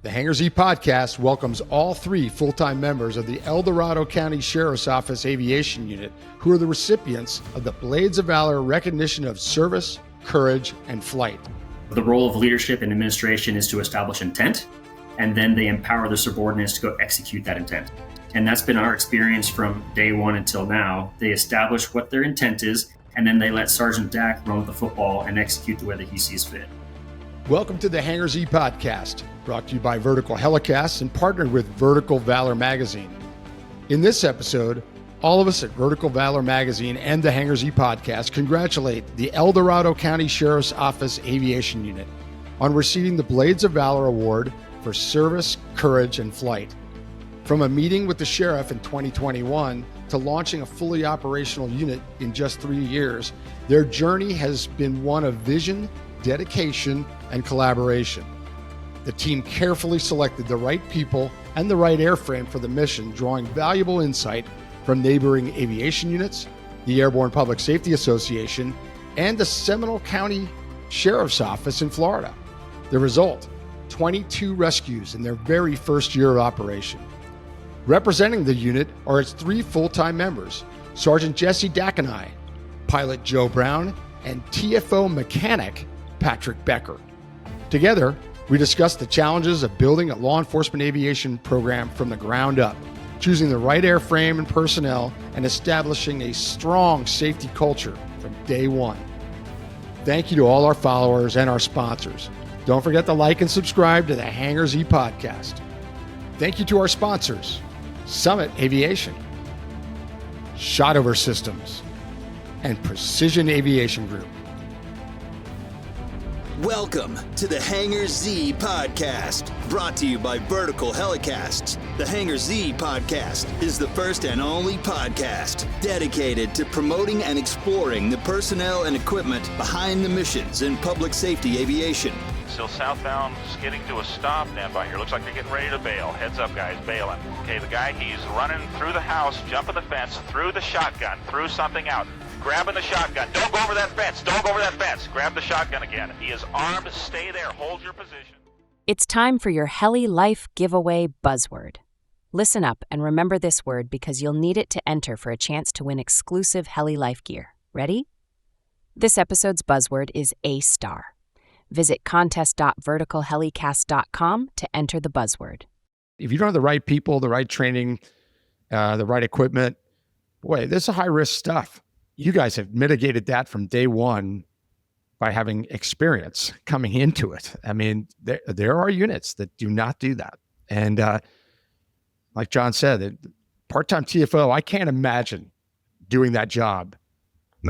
The Hangar Z Podcast welcomes all 3 full-time members of the El Dorado County Sheriff's Office Aviation Unit who are the recipients of the Blades of Valor recognition of service, courage, and flight. The role of leadership and administration is to establish intent, and then they empower their subordinates to go execute that intent. And that's been our experience from day one until now. They establish what their intent is, and then they let Sergeant Dak run with the football and execute the way that he sees fit. Welcome to the Hangar Z Podcast, brought to you by Vertical Helicasts and partnered with Vertical Valor Magazine. In this episode, all of us at Vertical Valor Magazine and the Hangar Z Podcast congratulate the El Dorado County Sheriff's Office Aviation Unit on receiving the Blades of Valor Award for service, courage, and flight. From a meeting with the sheriff in 2021 to launching a fully operational unit in just 3 years, their journey has been one of vision, dedication, and collaboration. The team carefully selected the right people and the right airframe for the mission, drawing valuable insight from neighboring aviation units, the Airborne Public Safety Association, and the Seminole County Sheriff's Office in Florida. The result, 22 rescues in their very first year of operation. Representing the unit are its 3 full-time members, Sergeant Jesse Dakanai, Pilot Joe Brown, and TFO mechanic Patrick Becker. Together, we discussed the challenges of building a law enforcement aviation program from the ground up, choosing the right airframe and personnel, and establishing a strong safety culture from day one. Thank you to all our followers and our sponsors. Don't forget to like and subscribe to the Hangar Z Podcast. Thank you to our sponsors, Summit Aviation, Shotover Systems, and Precision Aviation Group. Welcome to the Hangar Z Podcast, brought to you by Vertical Helicasts. The Hangar Z Podcast is the first and only podcast dedicated to promoting and exploring the personnel and equipment behind the missions in public safety aviation. Still southbound, skidding to a stop. Stand by here. Looks like they're getting ready to bail. Heads up, guys, bailing. Okay, the guy, he's running through the house, jumping the fence, through the shotgun, through something out. Grabbing the shotgun. Don't go over that fence. Don't go over that fence. Grab the shotgun again. He is armed. Stay there. Hold your position. It's time for your Heli Life giveaway buzzword. Listen up and remember this word because you'll need it to enter for a chance to win exclusive Heli Life gear. Ready? This episode's buzzword is A star. Visit contest.verticalhelicast.com to enter the buzzword. If you don't have the right people, the right training, the right equipment, boy, this is high-risk stuff. You guys have mitigated that from day one by having experience coming into it. I mean, there are units that do not do that. And like John said, part-time TFO, I can't imagine doing that job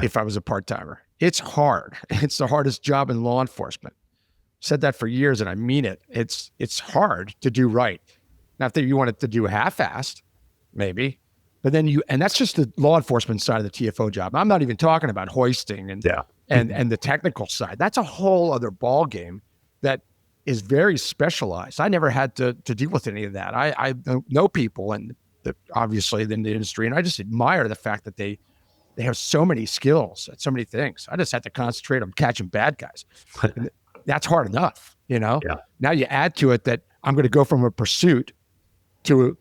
if I was a part-timer. It's hard. It's the hardest job in law enforcement. Said that for years, and I mean it. It's hard to do right. Now, if you want it to do half-assed, maybe, but then and that's just the law enforcement side of the TFO job. I'm not even talking about hoisting and the technical side. That's a whole other ball game that is very specialized. I never had to deal with any of that. I know people and obviously in the industry, and I just admire the fact that they have so many skills at so many things. I just had to concentrate on catching bad guys. That's hard enough, you know? Yeah. Now you add to it that I'm going to go from a pursuit to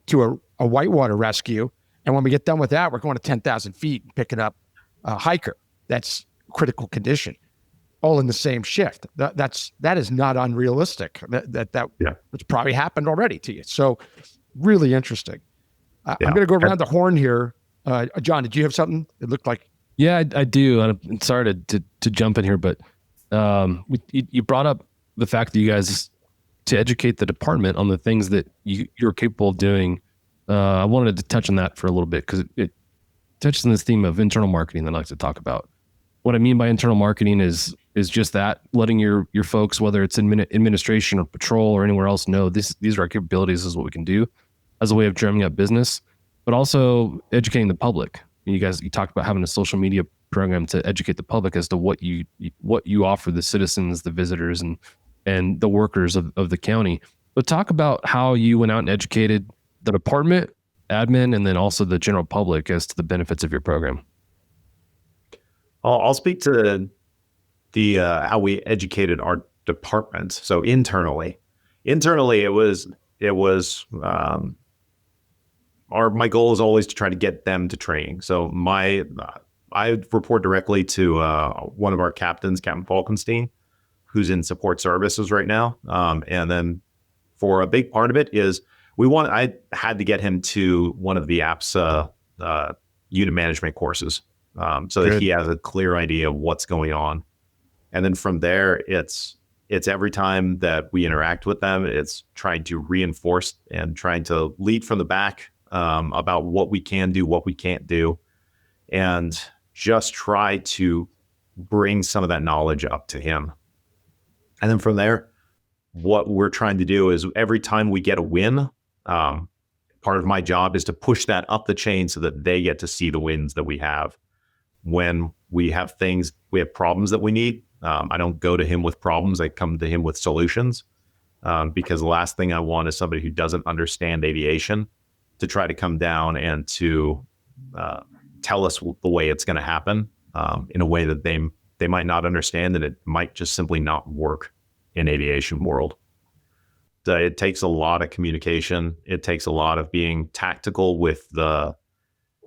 a whitewater rescue. And when we get done with that, we're going to 10,000 feet and picking up a hiker. That's critical condition, all in the same shift. That is not unrealistic. It's probably happened already to you. So really interesting. I'm going to go around the horn here. John, did you have something? It looked like. Yeah, I do. I'm sorry to jump in here, but you brought up the fact that you guys, to educate the department on the things that you're capable of doing. I wanted to touch on that for a little bit because it touches on this theme of internal marketing that I like to talk about. What I mean by internal marketing is just that, letting your folks, whether it's administration or patrol or anywhere else, know these are our capabilities, this is what we can do as a way of drumming up business, but also educating the public. You talked about having a social media program to educate the public as to what you offer the citizens, the visitors, and the workers of the county. But talk about how you went out and educated the department, admin, and then also the general public as to the benefits of your program. I'll speak to the how we educated our department. So internally, Internally, my goal is always to try to get them to training. So I report directly to one of our captains, Captain Falkenstein, who's in support services right now. And then for a big part of it is I had to get him to one of the APSA unit management courses so that he has a clear idea of what's going on. And then from there, it's every time that we interact with them, it's trying to reinforce and trying to lead from the back about what we can do, what we can't do, and just try to bring some of that knowledge up to him. And then from there, what we're trying to do is every time we get a win, part of my job is to push that up the chain so that they get to see the wins that we have. When we have problems that we need, I don't go to him with problems. I come to him with solutions, because the last thing I want is somebody who doesn't understand aviation to try to come down and to tell us the way it's going to happen in a way that they might not understand, and it might just simply not work in aviation world. It takes a lot of communication. It takes a lot of being tactical with the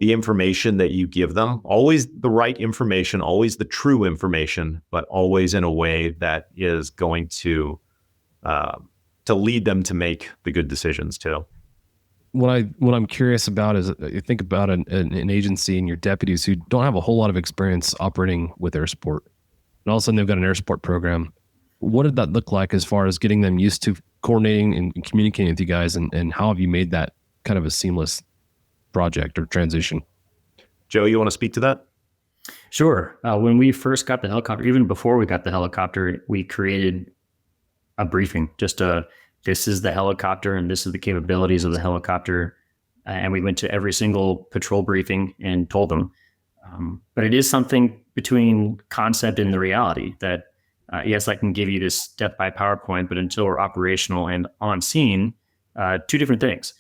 information that you give them. Always the right information, always the true information, but always in a way that is going to lead them to make the good decisions too. What I'm curious about is you think about an agency and your deputies who don't have a whole lot of experience operating with air support, and all of a sudden they've got an air support program. What did that look like as far as getting them used to coordinating and communicating with you guys, and how have you made that kind of a seamless project or transition? Joe, you want to speak to that? Sure. When we first got the helicopter, even before we got the helicopter, we created a briefing, this is the helicopter and this is the capabilities of the helicopter. And we went to every single patrol briefing and told them. But it is something between concept and the reality that, yes, I can give you this death by PowerPoint, but until we're operational and on scene, two different things.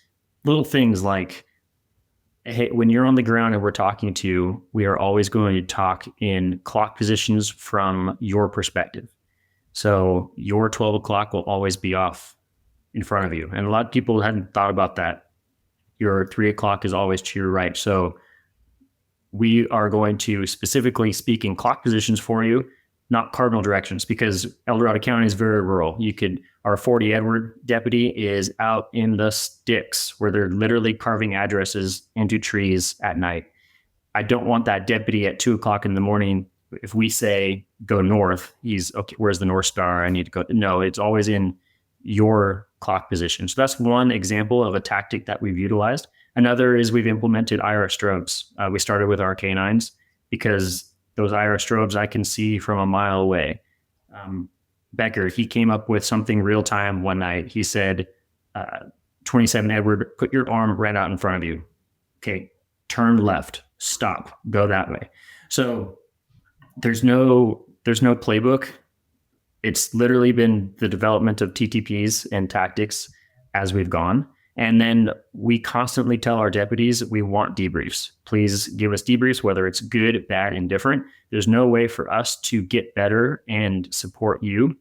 Little things like, hey, when you're on the ground and we're talking to you, we are always going to talk in clock positions from your perspective. So your 12 o'clock will always be off in front of you. And a lot of people hadn't thought about that. Your 3 o'clock is always to your right. So we are going to specifically speak in clock positions for you, not cardinal directions, because El Dorado County is very rural. Our 40 Edward deputy is out in the sticks where they're literally carving addresses into trees at night. I don't want that deputy at 2 o'clock in the morning. If we say go north, he's okay. Where's the North Star? I need to go. No, it's always in your clock position. So that's one example of a tactic that we've utilized. Another is we've implemented IR strobes. We started with our K9s because those IR strobes I can see from a mile away. Becker, he came up with something real time one night. He said, 27 Edward, put your arm right out in front of you. Okay, turn left, stop, go that way. So there's no playbook. It's literally been the development of TTPs and tactics as we've gone. And then we constantly tell our deputies we want debriefs. Please give us debriefs, whether it's good, bad, indifferent. There's no way for us to get better and support you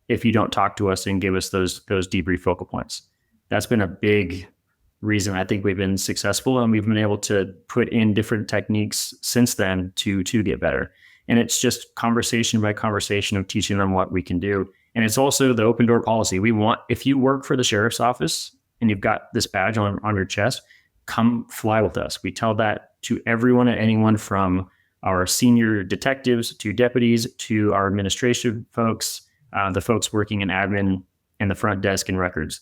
if you don't talk to us and give us those debrief focal points. That's been a big reason I think we've been successful, and we've been able to put in different techniques since then to get better. And it's just conversation by conversation of teaching them what we can do. And it's also the open door policy. We want, if you work for the sheriff's office and you've got this badge on your chest, come fly with us. We tell that to everyone and anyone, from our senior detectives to deputies to our administration folks, the folks working in admin and the front desk and records.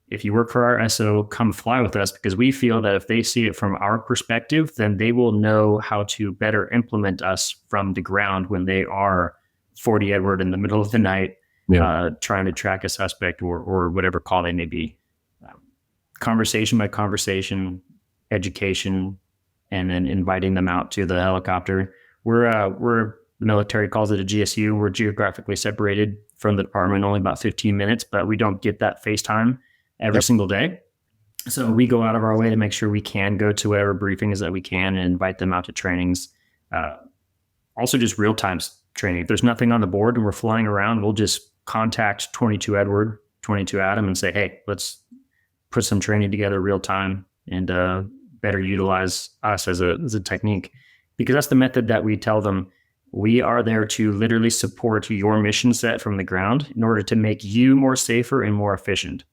If you work for our SO, come fly with us, because we feel that if they see it from our perspective, then they will know how to better implement us from the ground when they are 40 Edward in the middle of the night, trying to track a suspect or whatever call they may be. Conversation by conversation, education, and then inviting them out to the helicopter. The military calls it a GSU. We're geographically separated from the department, only about 15 minutes, but we don't get that FaceTime every single day. So we go out of our way to make sure we can go to whatever briefings that we can and invite them out to trainings. Also just real-time training. If there's nothing on the board and we're flying around, we'll just contact 22 Edward 22 Atom and say, hey, let's put some training together real time and better utilize us as a technique. Because that's the method that we tell them. We are there to literally support your mission set from the ground in order to make you more safer and more efficient.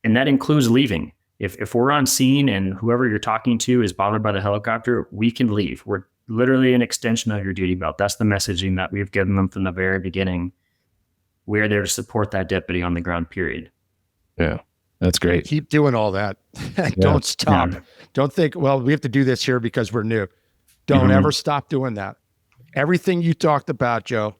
And that includes leaving. If we're on scene and whoever you're talking to is bothered by the helicopter, we can leave. We're literally an extension of your duty belt. That's the messaging that we've given them from the very beginning. We're there to support that deputy on the ground, period. Yeah, that's great. Keep doing all that. Don't stop. Yeah. Don't think, well, we have to do this here because we're new. Don't ever stop doing that. Everything you talked about, Joe,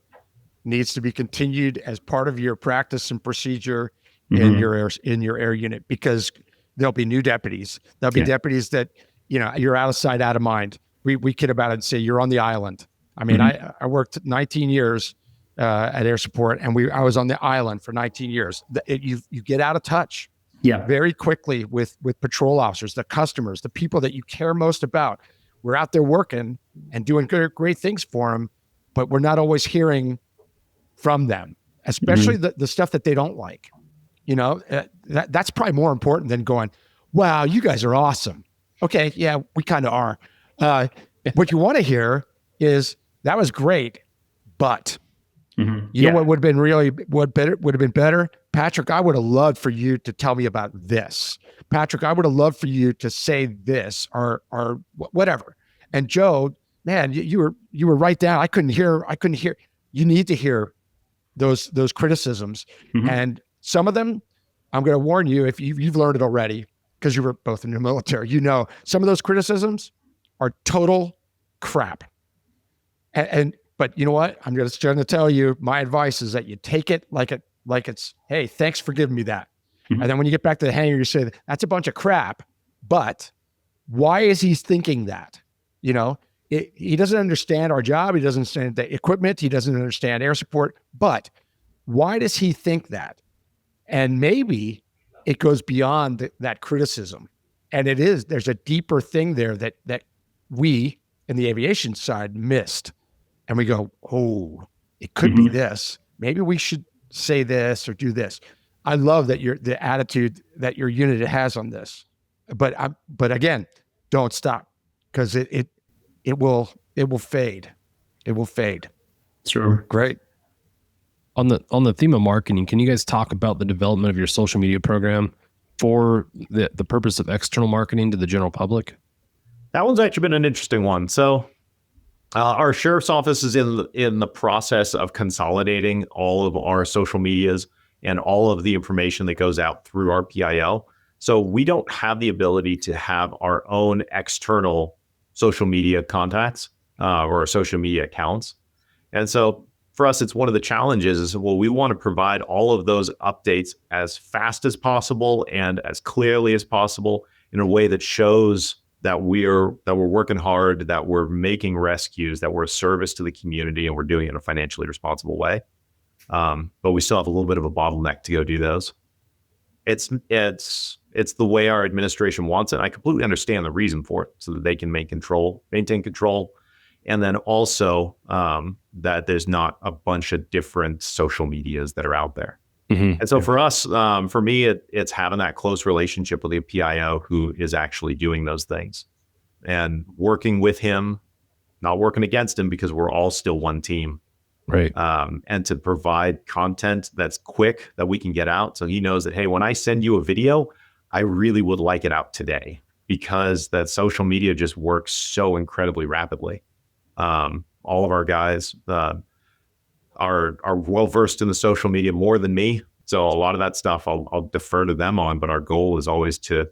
needs to be continued as part of your practice and procedure in your air unit, because there'll be new deputies. There'll be deputies that, you're out of sight, out of mind. We kid about it and say you're on the island. I mean, I worked 19 years at Air Support, and I was on the island for 19 years. You get out of touch very quickly with patrol officers, the customers, the people that you care most about. We're out there working and doing great things for them, but we're not always hearing from them, especially the stuff that they don't like. That's probably more important than going, wow, you guys are awesome. Okay, yeah, we kind of are. What you want to hear is, that was great, but you know what would have been would have been better? Patrick, I would have loved for you to tell me about this. Patrick, I would have loved for you to say this or whatever. And Joe, man, you were right down. I couldn't hear. You need to hear those criticisms. And some of them, I'm going to warn you, if you've learned it already, because you were both in the military, some of those criticisms are total crap. But you know what? I'm just going to tell you, my advice is that you take it like it's, hey, thanks for giving me that. And then when you get back to the hangar, you say, that's a bunch of crap, but why is he thinking that? He doesn't understand our job. He doesn't understand the equipment. He doesn't understand air support, but why does he think that? And maybe it goes beyond that criticism. And there's a deeper thing there that we in the aviation side missed. And we go, oh, it could be this. Maybe we should say this or do this. I love that the attitude that your unit has on this. But again, don't stop, because it will fade. It will fade. Sure. Great. On the theme of marketing, can you guys talk about the development of your social media program for the purpose of external marketing to the general public? That one's actually been an interesting one. So our sheriff's office is in the process of consolidating all of our social medias and all of the information that goes out through our PIO. So we don't have the ability to have our own external social media contacts or social media accounts. And so for us, it's one of the challenges is, well, we want to provide all of those updates as fast as possible and as clearly as possible in a way that shows that we're working hard, that we're making rescues, that we're a service to the community, and we're doing it in a financially responsible way. But we still have a little bit of a bottleneck to go do those. It's the way our administration wants it. I completely understand the reason for it, so that they can maintain control. And then also that there's not a bunch of different social medias that are out there. And so for us, for me, it's having that close relationship with the PIO who is actually doing those things and working with him, not working against him, because we're all still one team. Right. And to provide content that's quick, that we can get out. So he knows that, hey, when I send you a video, I really would like it out today, because that social media just works so incredibly rapidly. All of our guys are well-versed in the social media more than me. So a lot of that stuff I'll defer to them on, but our goal is always to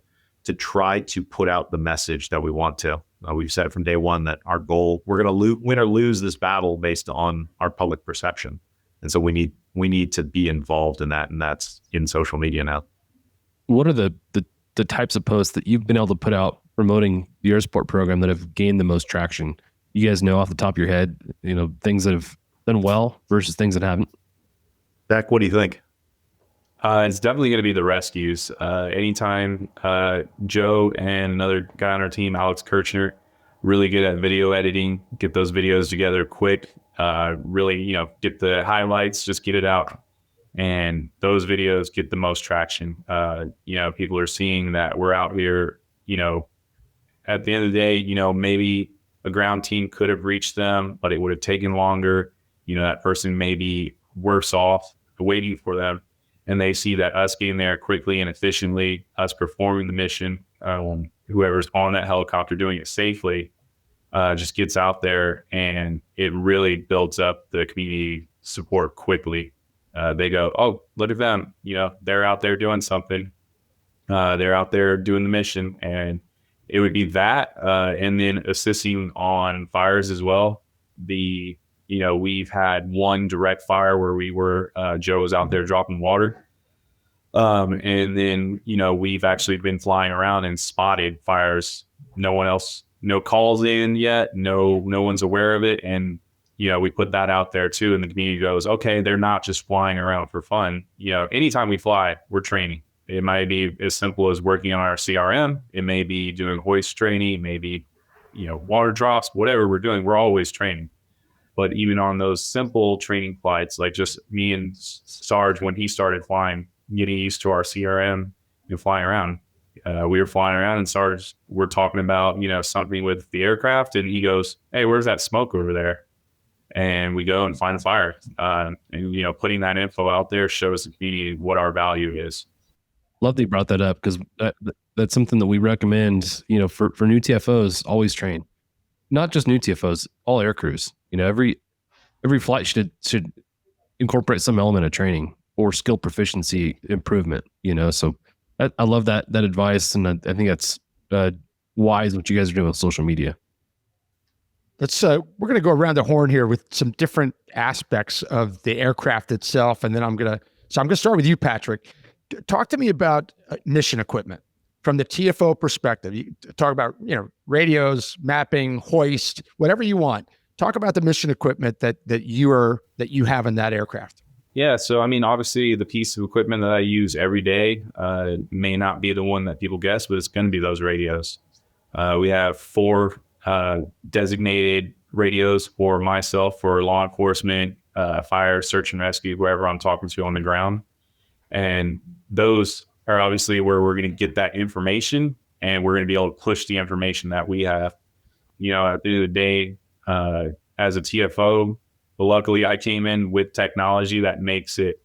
try to put out the message that we want to. We've said from day one that our goal, we're going to win or lose this battle based on our public perception. And so we need to be involved in that, and that's in social media now. What are the types of posts that you've been able to put out promoting the Air Support program that have gained the most traction? You guys know off the top of your head, things that have done well versus things that haven't? Beck, what do you think? It's definitely going to be the rescues. Anytime Joe and another guy on our team, Alex Kirchner, really good at video editing, get those videos together quick, really, get the highlights, just get it out. And those videos get the most traction. People are seeing that we're out here, at the end of the day, maybe a ground team could have reached them, but it would have taken longer. That person may be worse off waiting for them. And they see that us getting there quickly and efficiently, us performing the mission, whoever's on that helicopter doing it safely, just gets out there, and it really builds up the community support quickly. They go, oh, look at them. They're out there doing something. They're out there doing the mission. And it would be that, and then assisting on fires as well. We've had one direct fire where Joe was out there dropping water. And then, we've actually been flying around and spotted fires. No calls in yet. No one's aware of it. And, we put that out there too. And the community goes, okay, they're not just flying around for fun. Anytime we fly, we're training. It might be as simple as working on our CRM. It may be doing hoist training, maybe, water drops, whatever we're doing, we're always training. But even on those simple training flights, like just me and Sarge, when he started flying, getting used to our CRM and flying around, we were flying around, and Sarge, we're talking about, something with the aircraft, and he goes, hey, where's that smoke over there? And we go and find the fire. And, putting that info out there shows the community what our value is. Love that you brought that up, because that's something that we recommend, for new TFOs, always train. Not just new TFOs, all air crews. Every flight should incorporate some element of training or skill proficiency improvement, so I love that advice. And I think that's wise what you guys are doing with social media. We're going to go around the horn here with some different aspects of the aircraft itself. And then I'm going to start with you, Patrick. Talk to me about mission equipment from the TFO perspective. You talk about, radios, mapping, hoist, whatever you want. Talk about the mission equipment that you have in that aircraft. Yeah. So, obviously the piece of equipment that I use every day may not be the one that people guess, but it's going to be those radios. We have 4 designated radios for myself, for law enforcement, fire, search and rescue, whoever I'm talking to on the ground. And those are obviously where we're going to get that information, and we're going to be able to push the information that we have. At the end of the day, as a TFO, but luckily I came in with technology that makes it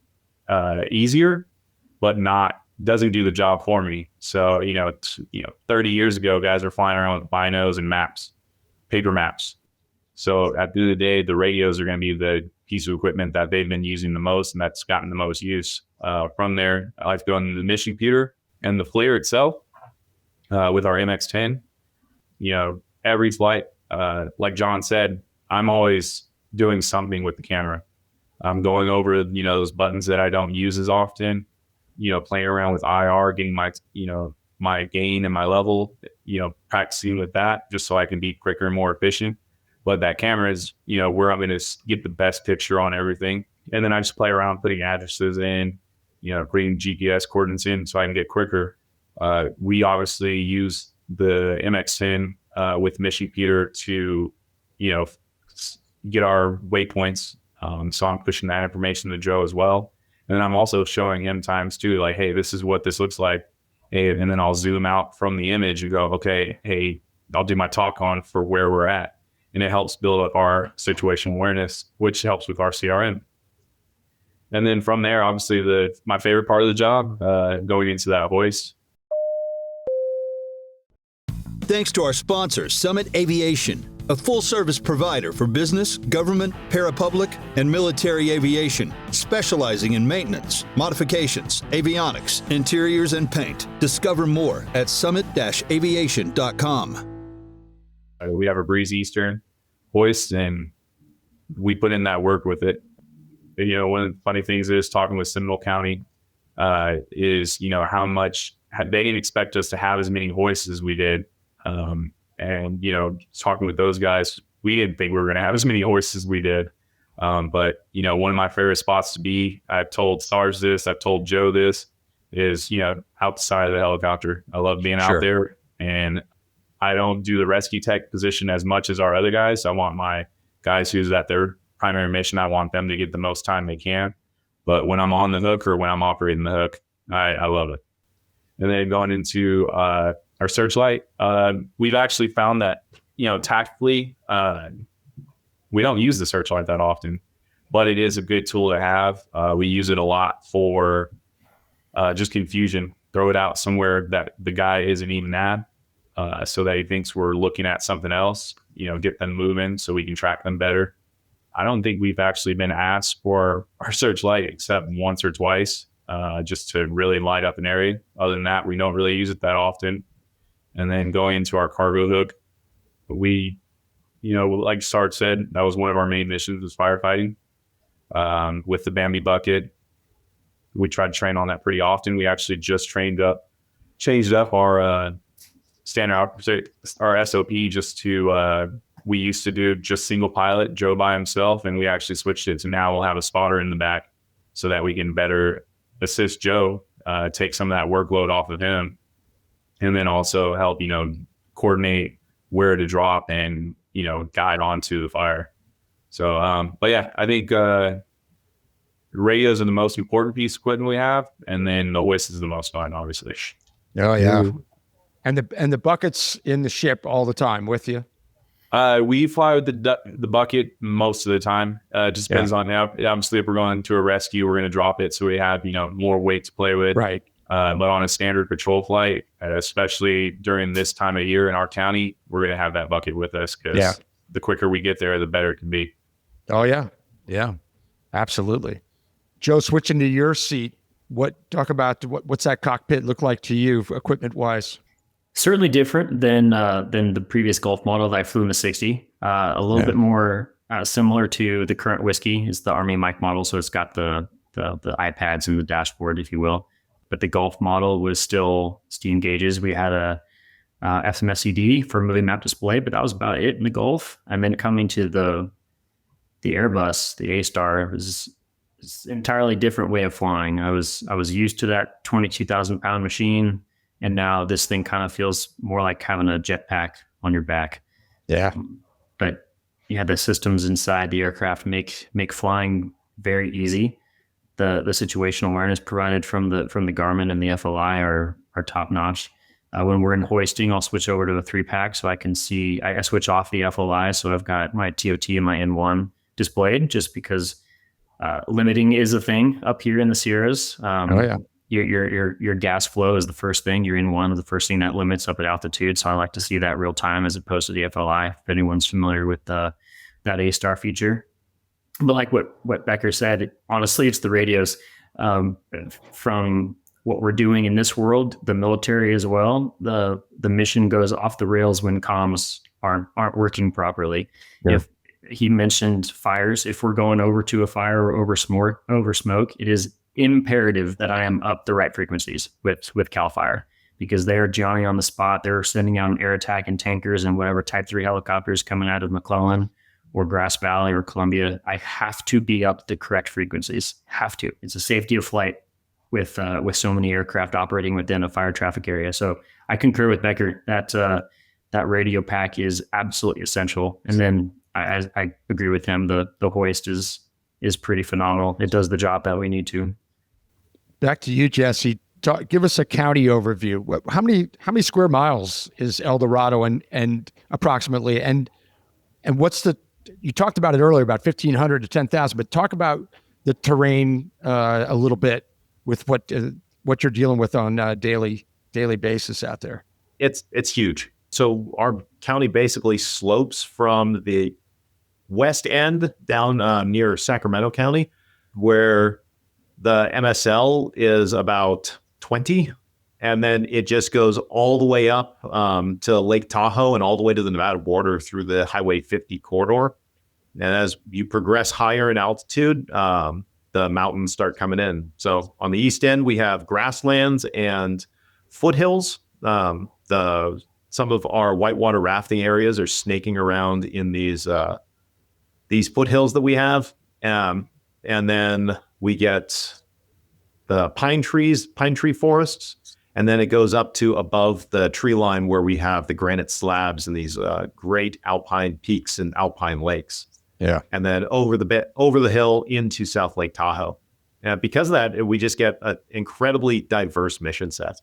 easier, but doesn't do the job for me. So, 30 years ago, guys are flying around with binos and maps, paper maps. So at the end of the day, the radios are going to be the piece of equipment that they've been using the most, and that's gotten the most use. From there, I like to go into the mission computer and the FLIR itself with our MX-10. Every flight, like John said, I'm always doing something with the camera. I'm going over, those buttons that I don't use as often, playing around with IR, getting my, my gain and my level, practicing with that just so I can be quicker and more efficient. But that camera is, where I'm going to get the best picture on everything. And then I just play around putting addresses in, putting GPS coordinates in so I can get quicker. We obviously use the MX-10 with mission computer to, get our waypoints. So I'm pushing that information to Joe as well. And then I'm also showing him times too, like, hey, this is what this looks like. Hey, and then I'll zoom out from the image and go, okay, hey, I'll do my talk on for where we're at. And it helps build up our situational awareness, which helps with our CRM. And then from there, obviously my favorite part of the job, going into that hoist. Thanks to our sponsor, Summit Aviation, a full-service provider for business, government, parapublic, and military aviation, specializing in maintenance, modifications, avionics, interiors, and paint. Discover more at summit-aviation.com. We have a Breeze Eastern hoist, and we put in that work with it. One of the funny things is talking with Seminole County is, how much they didn't expect us to have as many hoists as we did. And, talking with those guys, we didn't think we were going to have as many hoists as we did. But, one of my favorite spots to be, I've told Sarge this, I've told Joe this, is, outside of the helicopter. I love being out there, and I don't do the rescue tech position as much as our other guys. I want my guys who's at their primary mission, I want them to get the most time they can. But when I'm on the hook or when I'm operating the hook, I love it. And then going into our searchlight, we've actually found that, tactically, we don't use the searchlight that often, but it is a good tool to have. We use it a lot for just confusion. Throw it out somewhere that the guy isn't even at, so that he thinks we're looking at something else, get them moving so we can track them better. I don't think we've actually been asked for our searchlight except once or twice, just to really light up an area. Other than that, we don't really use it that often. And then going into our cargo hook, we, like Sarge said, that was one of our main missions was firefighting. With the Bambi bucket, we try to train on that pretty often. We actually just changed up our standard, our SOP just to, we used to do just single pilot, Joe by himself, and we actually switched it to now we'll have a spotter in the back so that we can better assist Joe, take some of that workload off of him, and then also help, coordinate where to drop and, guide onto the fire. So, but yeah, I think radios are the most important piece of equipment we have, and then the hoist is the most fun, obviously. Oh yeah. And the buckets in the ship all the time with you? We fly with the bucket most of the time. It just depends on now. Obviously, if we're going to a rescue, we're going to drop it so we have more weight to play with. Right. But on a standard patrol flight, especially during this time of year in our county, we're going to have that bucket with us because the quicker we get there, the better it can be. Oh yeah, absolutely. Joe, switching to your seat, talk about what's that cockpit look like to you, equipment wise? Certainly different than the previous Gulf model that I flew in the 60. A little bit more similar to the current Whiskey is the Army Mike model, so it's got the iPads and the dashboard, if you will. But the Gulf model was still steam gauges. We had a FMSCD for moving map display, but that was about it in the Gulf. And then coming to the Airbus, the A-Star, was an entirely different way of flying. I was used to that 22,000 pound machine. And now this thing kind of feels more like having a jetpack on your back. Yeah. But the systems inside the aircraft make flying very easy. The situational awareness provided from the Garmin and the FLI are top notch. When we're in hoisting, I'll switch over to a 3-pack so I can see. I switch off the FLI, so I've got my TOT and my N1 displayed, just because limiting is a thing up here in the Sierras. Your gas flow is the first thing. Your N1 is the first thing that limits up at altitude. So I like to see that real time as opposed to the FLI, if anyone's familiar with that A-Star feature. But like what Becker said, honestly, it's the radios. From what we're doing in this world, the military as well, the mission goes off the rails when comms aren't working properly. Yeah. If he mentioned fires, if we're going over to a fire or over smoke, it is imperative that I am up the right frequencies with CAL FIRE, because they are Johnny on the spot. They're sending out an air attack and tankers and whatever Type 3 helicopters coming out of McClellan or Grass Valley or Columbia. I have to be up the correct frequencies. Have to. It's a safety of flight with so many aircraft operating within a fire traffic area. So I concur with Becker that radio pack is absolutely essential. And then I agree with him. The hoist is pretty phenomenal. It does the job that we need to. Back to you, Jesse. Give us a county overview. How many square miles is El Dorado and approximately, and what's you talked about it earlier, about 1,500 to 10,000, but talk about the terrain a little bit with what you're dealing with on a daily basis out there. It's huge. So our county basically slopes from the west end down near Sacramento County, where the MSL is about 20, and then it just goes all the way up to Lake Tahoe and all the way to the Nevada border through the Highway 50 corridor. And as you progress higher in altitude, the mountains start coming in. So on the east end, we have grasslands and foothills. Some of our whitewater rafting areas are snaking around in these foothills that we have. And then we get the pine tree forests. And then it goes up to above the tree line where we have the granite slabs and these great alpine peaks and alpine lakes. Yeah. And then over the hill into South Lake Tahoe. And because of that, we just get an incredibly diverse mission set.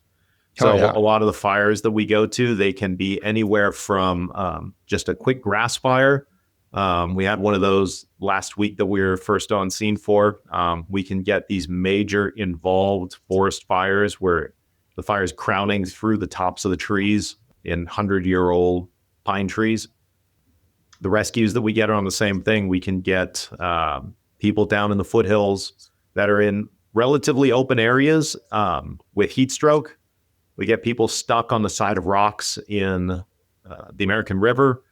So yeah. a lot of the fires that we go to, they can be anywhere from just a quick grass fire. We had one of those last week that we were first on scene for. We can get these major involved forest fires where the fire is crowning through the tops of the trees in 100-year-old pine trees. The rescues that we get are on the same thing. We can get people down in the foothills that are in relatively open areas with heat stroke. We get people stuck on the side of rocks in the American River,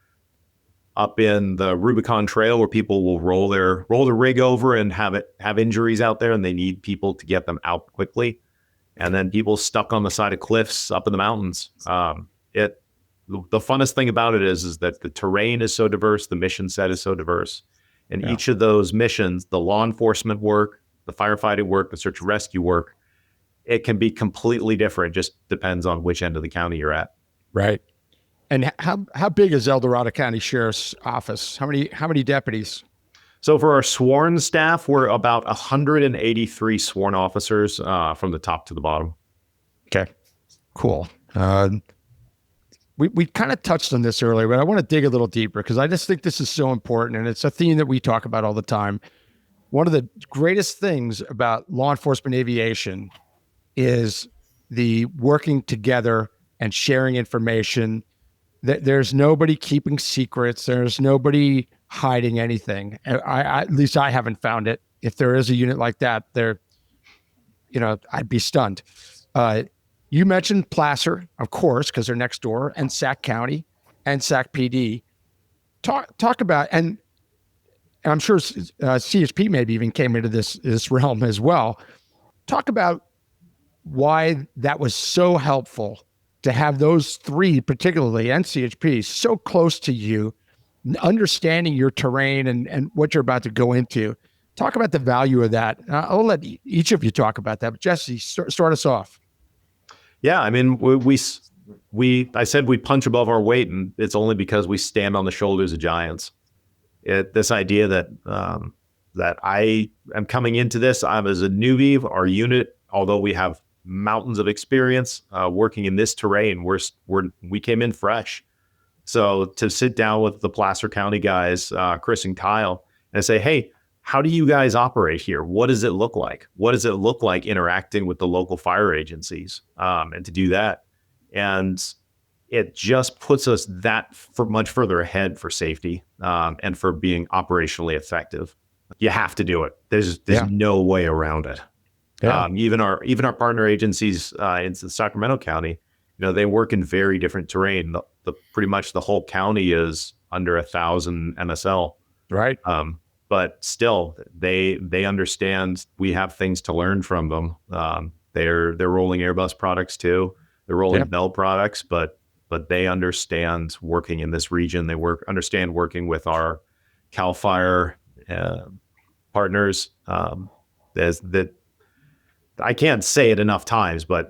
up in the Rubicon Trail, where people will roll their rig over and have injuries out there, and they need people to get them out quickly. And then people stuck on the side of cliffs up in the mountains. The funnest thing about it is that the terrain is so diverse, the mission set is so diverse, and each of those missions, the law enforcement work, the firefighting work, the search and rescue work, it can be completely different. Just depends on which end of the county you're at. Right. And how big is El Dorado County Sheriff's Office? How many deputies? So for our sworn staff, we're about 183 sworn officers from the top to the bottom. Okay, cool. We kind of touched on this earlier, but I want to dig a little deeper because I just think this is so important, and it's a theme that we talk about all the time. One of the greatest things about law enforcement aviation is the working together and sharing information. There's nobody keeping secrets. There's nobody hiding anything. At least I haven't found it. If there is a unit like that, I'd be stunned. You mentioned Placer, of course, because they're next door, and Sac County and Sac PD. Talk about, and I'm sure CHP maybe even came into this realm as well. Talk about why that was so helpful to have those three, particularly, and CHP, so close to you, understanding your terrain and what you're about to go into. Talk about the value of that. I'll let each of you talk about that, but Jesse, start us off. Yeah, I mean, I said we punch above our weight, and it's only because we stand on the shoulders of giants. This idea that I am coming into this, I'm as a newbie, our unit, although we have mountains of experience working in this terrain, we came in fresh. So to sit down with the Placer County guys, Chris and Kyle, and say, hey, how do you guys operate here? What does it look like? What does it look like interacting with the local fire agencies? And to do that. And it just puts us much further ahead for safety and for being operationally effective. You have to do it. There's no way around it. Yeah. Even our partner agencies in Sacramento County, they work in very different terrain. Pretty much the whole county is under 1,000 MSL. Right. But still, they understand we have things to learn from them. They're rolling Airbus products too. They're rolling Bell products, but they understand working in this region. They understand working with our CAL FIRE partners. I can't say it enough times, but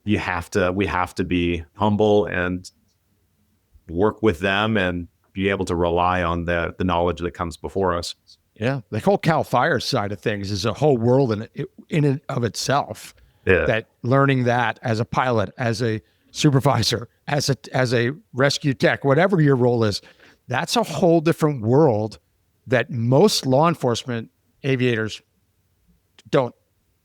we have to be humble and work with them and be able to rely on the knowledge that comes before us. Yeah, the whole CAL FIRE side of things is a whole world in and of itself. Yeah. That learning that as a pilot, as a supervisor, as a rescue tech, whatever your role is, that's a whole different world that most law enforcement aviators don't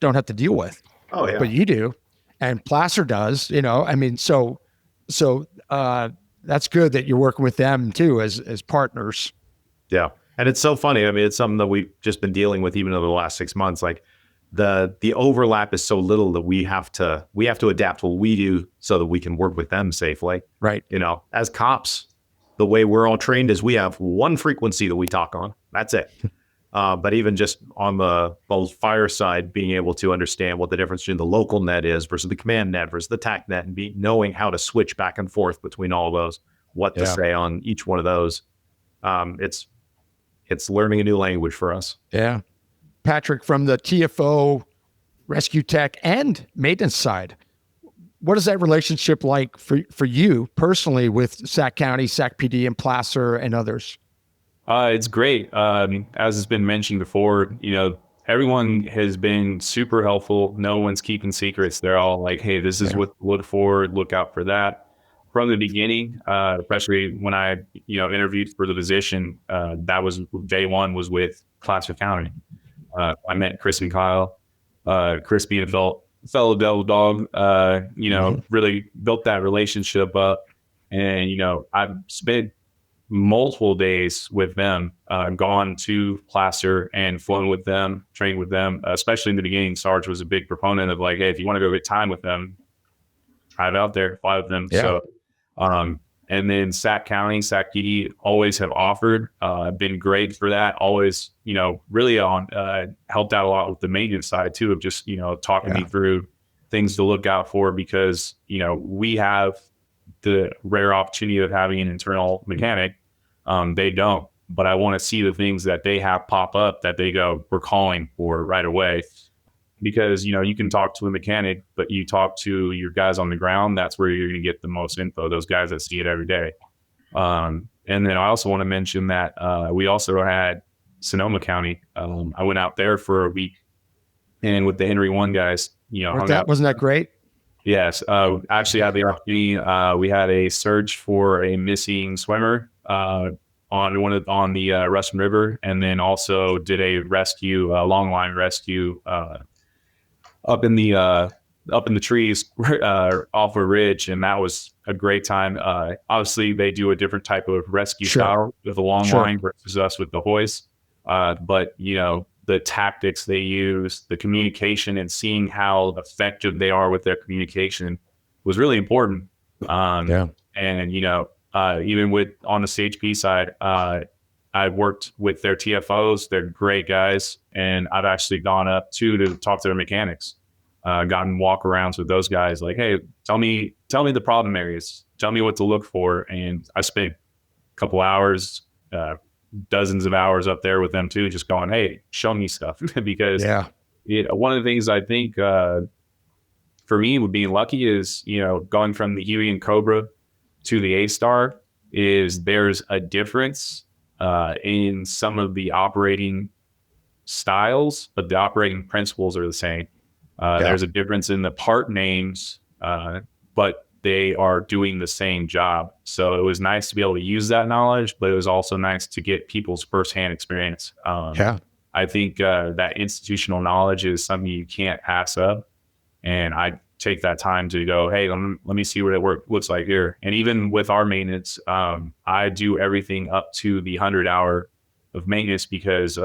have to deal with. Oh yeah, but you do, and Placer does. So that's good that you're working with them too as partners. Yeah, and it's so funny. I mean, it's something that we've just been dealing with even over the last 6 months. Like the overlap is so little that we have to adapt what we do so that we can work with them safely. Right. As cops, the way we're all trained is we have one frequency that we talk on. That's it. But even just on the fire side, being able to understand what the difference between the local net is versus the command net versus the TAC net, and knowing how to switch back and forth between all of those, what to say on each one of those. It's learning a new language for us. Yeah. Patrick, from the TFO, rescue tech, and maintenance side, what is that relationship like for you personally with Sac County, Sac PD, and Placer and others? It's great. As has been mentioned before, everyone has been super helpful. No one's keeping secrets. They're all like, hey, this is what to look for. Look out for that. From the beginning, especially when I, interviewed for the position, that was day one was with class accounting. I met Chris and Kyle. Chris being a fellow devil dog, really built that relationship up. And, I've spent multiple days with them, gone to Placer and flown with them, trained with them, especially in the beginning. Sarge was a big proponent of like, hey, if you want to go get time with them, drive out there, fly with them. Yeah. So, and then Sac County, Sac PD always have offered, been great for that. Always, really helped out a lot with the maintenance side too, of just, talking me through things to look out for, because, we have the rare opportunity of having an internal mechanic. They don't, but I want to see the things that they have pop up that they go, we're calling for right away. Because, you can talk to a mechanic, but you talk to your guys on the ground, that's where you're going to get the most info, those guys that see it every day. And then I also want to mention that we also had Sonoma County. I went out there for a week, and with the Henry 1 guys, wasn't that great? Yes. Actually had the opportunity. We had a search for a missing swimmer on the Russian River, and then also did a rescue, long line rescue, up in the trees off a ridge, and that was a great time. Obviously, they do a different type of rescue style with a long line versus us with the hoist. But the tactics they use, the communication, and seeing how effective they are with their communication was really important. And even with on the CHP side, I've worked with their TFOs. They're great guys. And I've actually gone up to talk to their mechanics, gotten walk-arounds with those guys. Like, hey, tell me the problem areas. Tell me what to look for. And I spent a couple hours, dozens of hours up there with them too, just going, hey, show me stuff. Because one of the things I think for me with being lucky is, going from the Huey and Cobra to the A-Star is there's a difference in some of the operating styles, but the operating principles are the same. There's a difference in the part names, but they are doing the same job. So it was nice to be able to use that knowledge, but it was also nice to get people's firsthand experience. I think that institutional knowledge is something you can't pass up. And I take that time to go, hey, let me see what it looks like here. And even with our maintenance, I do everything up to the 100-hour of maintenance because,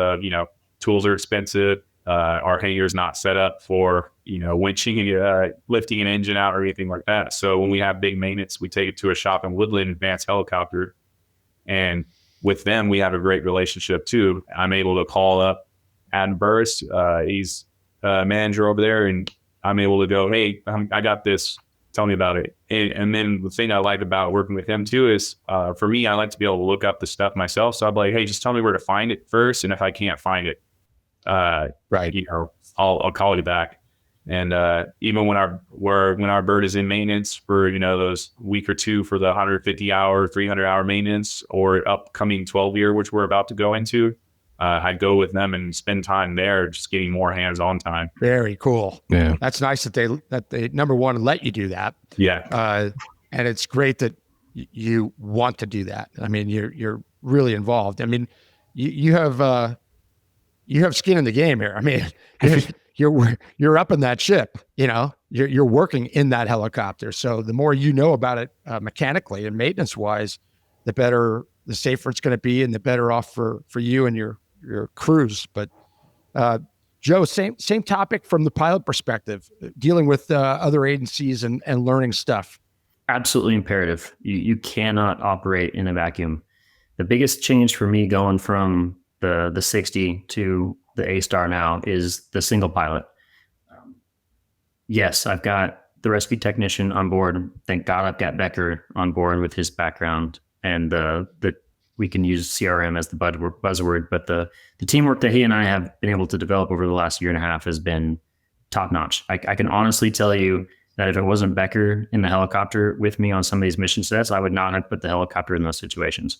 tools are expensive. Our hangar is not set up for, winching, lifting an engine out or anything like that. So when we have big maintenance, we take it to a shop in Woodland, Advanced Helicopter. And with them, we have a great relationship too. I'm able to call up Adam Burris. He's a manager over there, and I'm able to go, hey, I got this. Tell me about it. And then the thing I like about working with him too is, for me, I like to be able to look up the stuff myself. So I'm like, hey, just tell me where to find it first. And if I can't find it, I'll call you back. And even when our bird is in maintenance for those week or two for the 150-hour, 300-hour maintenance, or upcoming 12-year, which we're about to go into, I'd go with them and spend time there, just getting more hands-on time. Very cool. Yeah, that's nice that they number one let you do that. Yeah, and it's great that you want to do that. I mean, you're really involved. I mean, you have skin in the game here. I mean, you're up in that ship. You're working in that helicopter. So the more you know about it mechanically and maintenance wise, the better, the safer it's going to be, and the better off for you and your crews. But Joe, same topic from the pilot perspective, dealing with other agencies and learning stuff. Absolutely imperative. You cannot operate in a vacuum. The biggest change for me going from the 60 to the A-Star now is the single pilot. Yes, I've got the rescue technician on board. Thank God I've got Becker on board with his background, and we can use CRM as the buzzword, but the teamwork that he and I have been able to develop over the last year and a half has been top notch. I can honestly tell you that if it wasn't Becker in the helicopter with me on some of these mission sets, I would not have put the helicopter in those situations.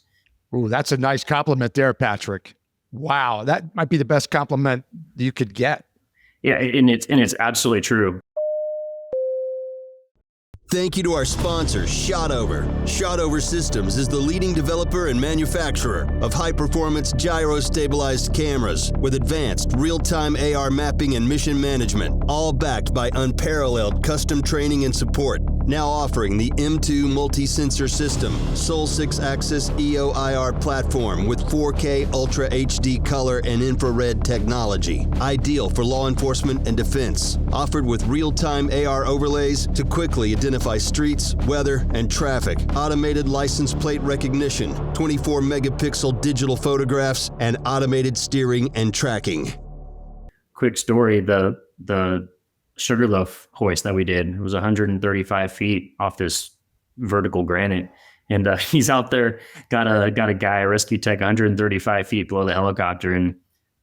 Ooh, that's a nice compliment there, Patrick. Wow, that might be the best compliment you could get. Yeah, and it's absolutely true. Thank you to our sponsor, Shotover. Shotover Systems is the leading developer and manufacturer of high-performance gyro-stabilized cameras with advanced real-time AR mapping and mission management, all backed by unparalleled custom training and support. Now offering the M2 multi-sensor system, sole 6-axis EO/IR platform with 4K Ultra HD color and infrared technology. Ideal for law enforcement and defense. Offered with real-time AR overlays to quickly identify streets, weather, and traffic. Automated license plate recognition, 24 megapixel digital photographs, and automated steering and tracking. Quick story, the Sugarloaf hoist that we did, it was 135 feet off this vertical granite, and he's out there, got a guy, a rescue tech, 135 feet below the helicopter, and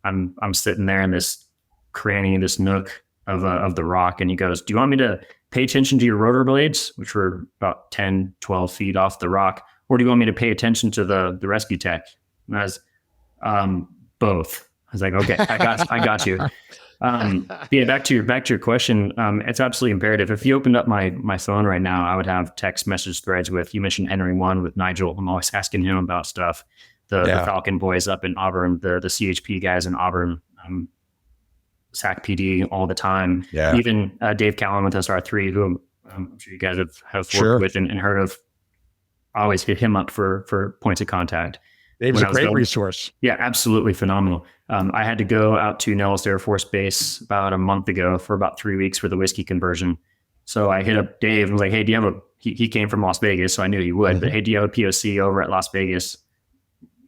I'm sitting there in this cranny, this nook of the rock, and he goes, "Do you want me to pay attention to your rotor blades, which were about 10, 12 feet off the rock, or do you want me to pay attention to the rescue tech?" And I was, both. I was like, okay, I got you. Yeah, back to your question. It's absolutely imperative. If you opened up my phone right now, I would have text message threads with, you mentioned Henry 1 with Nigel. I'm always asking him about stuff. The Falcon boys up in Auburn, the CHP guys in Auburn, SAC PD all the time. Yeah. Even Dave Callan with SR3, who I'm sure you guys have worked with and heard of. I always hit him up for points of contact. It was a great resource. Yeah, absolutely phenomenal. I had to go out to Nellis Air Force Base about a month ago for about 3 weeks for the whiskey conversion. So I hit up Dave and was like, "Hey, do you have he came from Las Vegas, so I knew he would, but hey, do you have a POC over at Las Vegas?"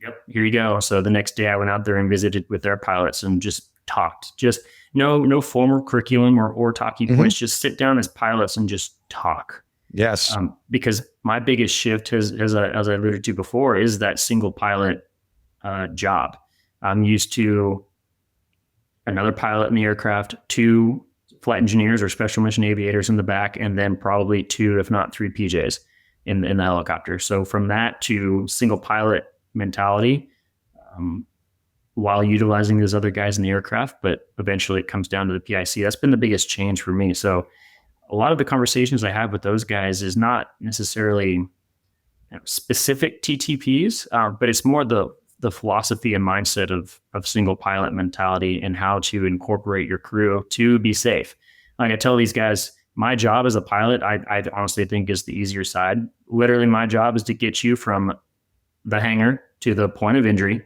Yep, here you go. So the next day I went out there and visited with their pilots and just talked. Just no formal curriculum or talking points. Just sit down as pilots and just talk. Yes. Because my biggest shift, as I alluded to before, is that single pilot job. I'm used to another pilot in the aircraft, 2 flight engineers or special mission aviators in the back, and then probably 2, if not 3 PJs in the helicopter. So from that to single pilot mentality, while utilizing those other guys in the aircraft, but eventually it comes down to the PIC. That's been the biggest change for me. So a lot of the conversations I have with those guys is not necessarily specific TTPs, but it's more the philosophy and mindset of single pilot mentality and how to incorporate your crew to be safe. Like I tell these guys, my job as a pilot, I honestly think is the easier side. Literally, my job is to get you from the hangar to the point of injury,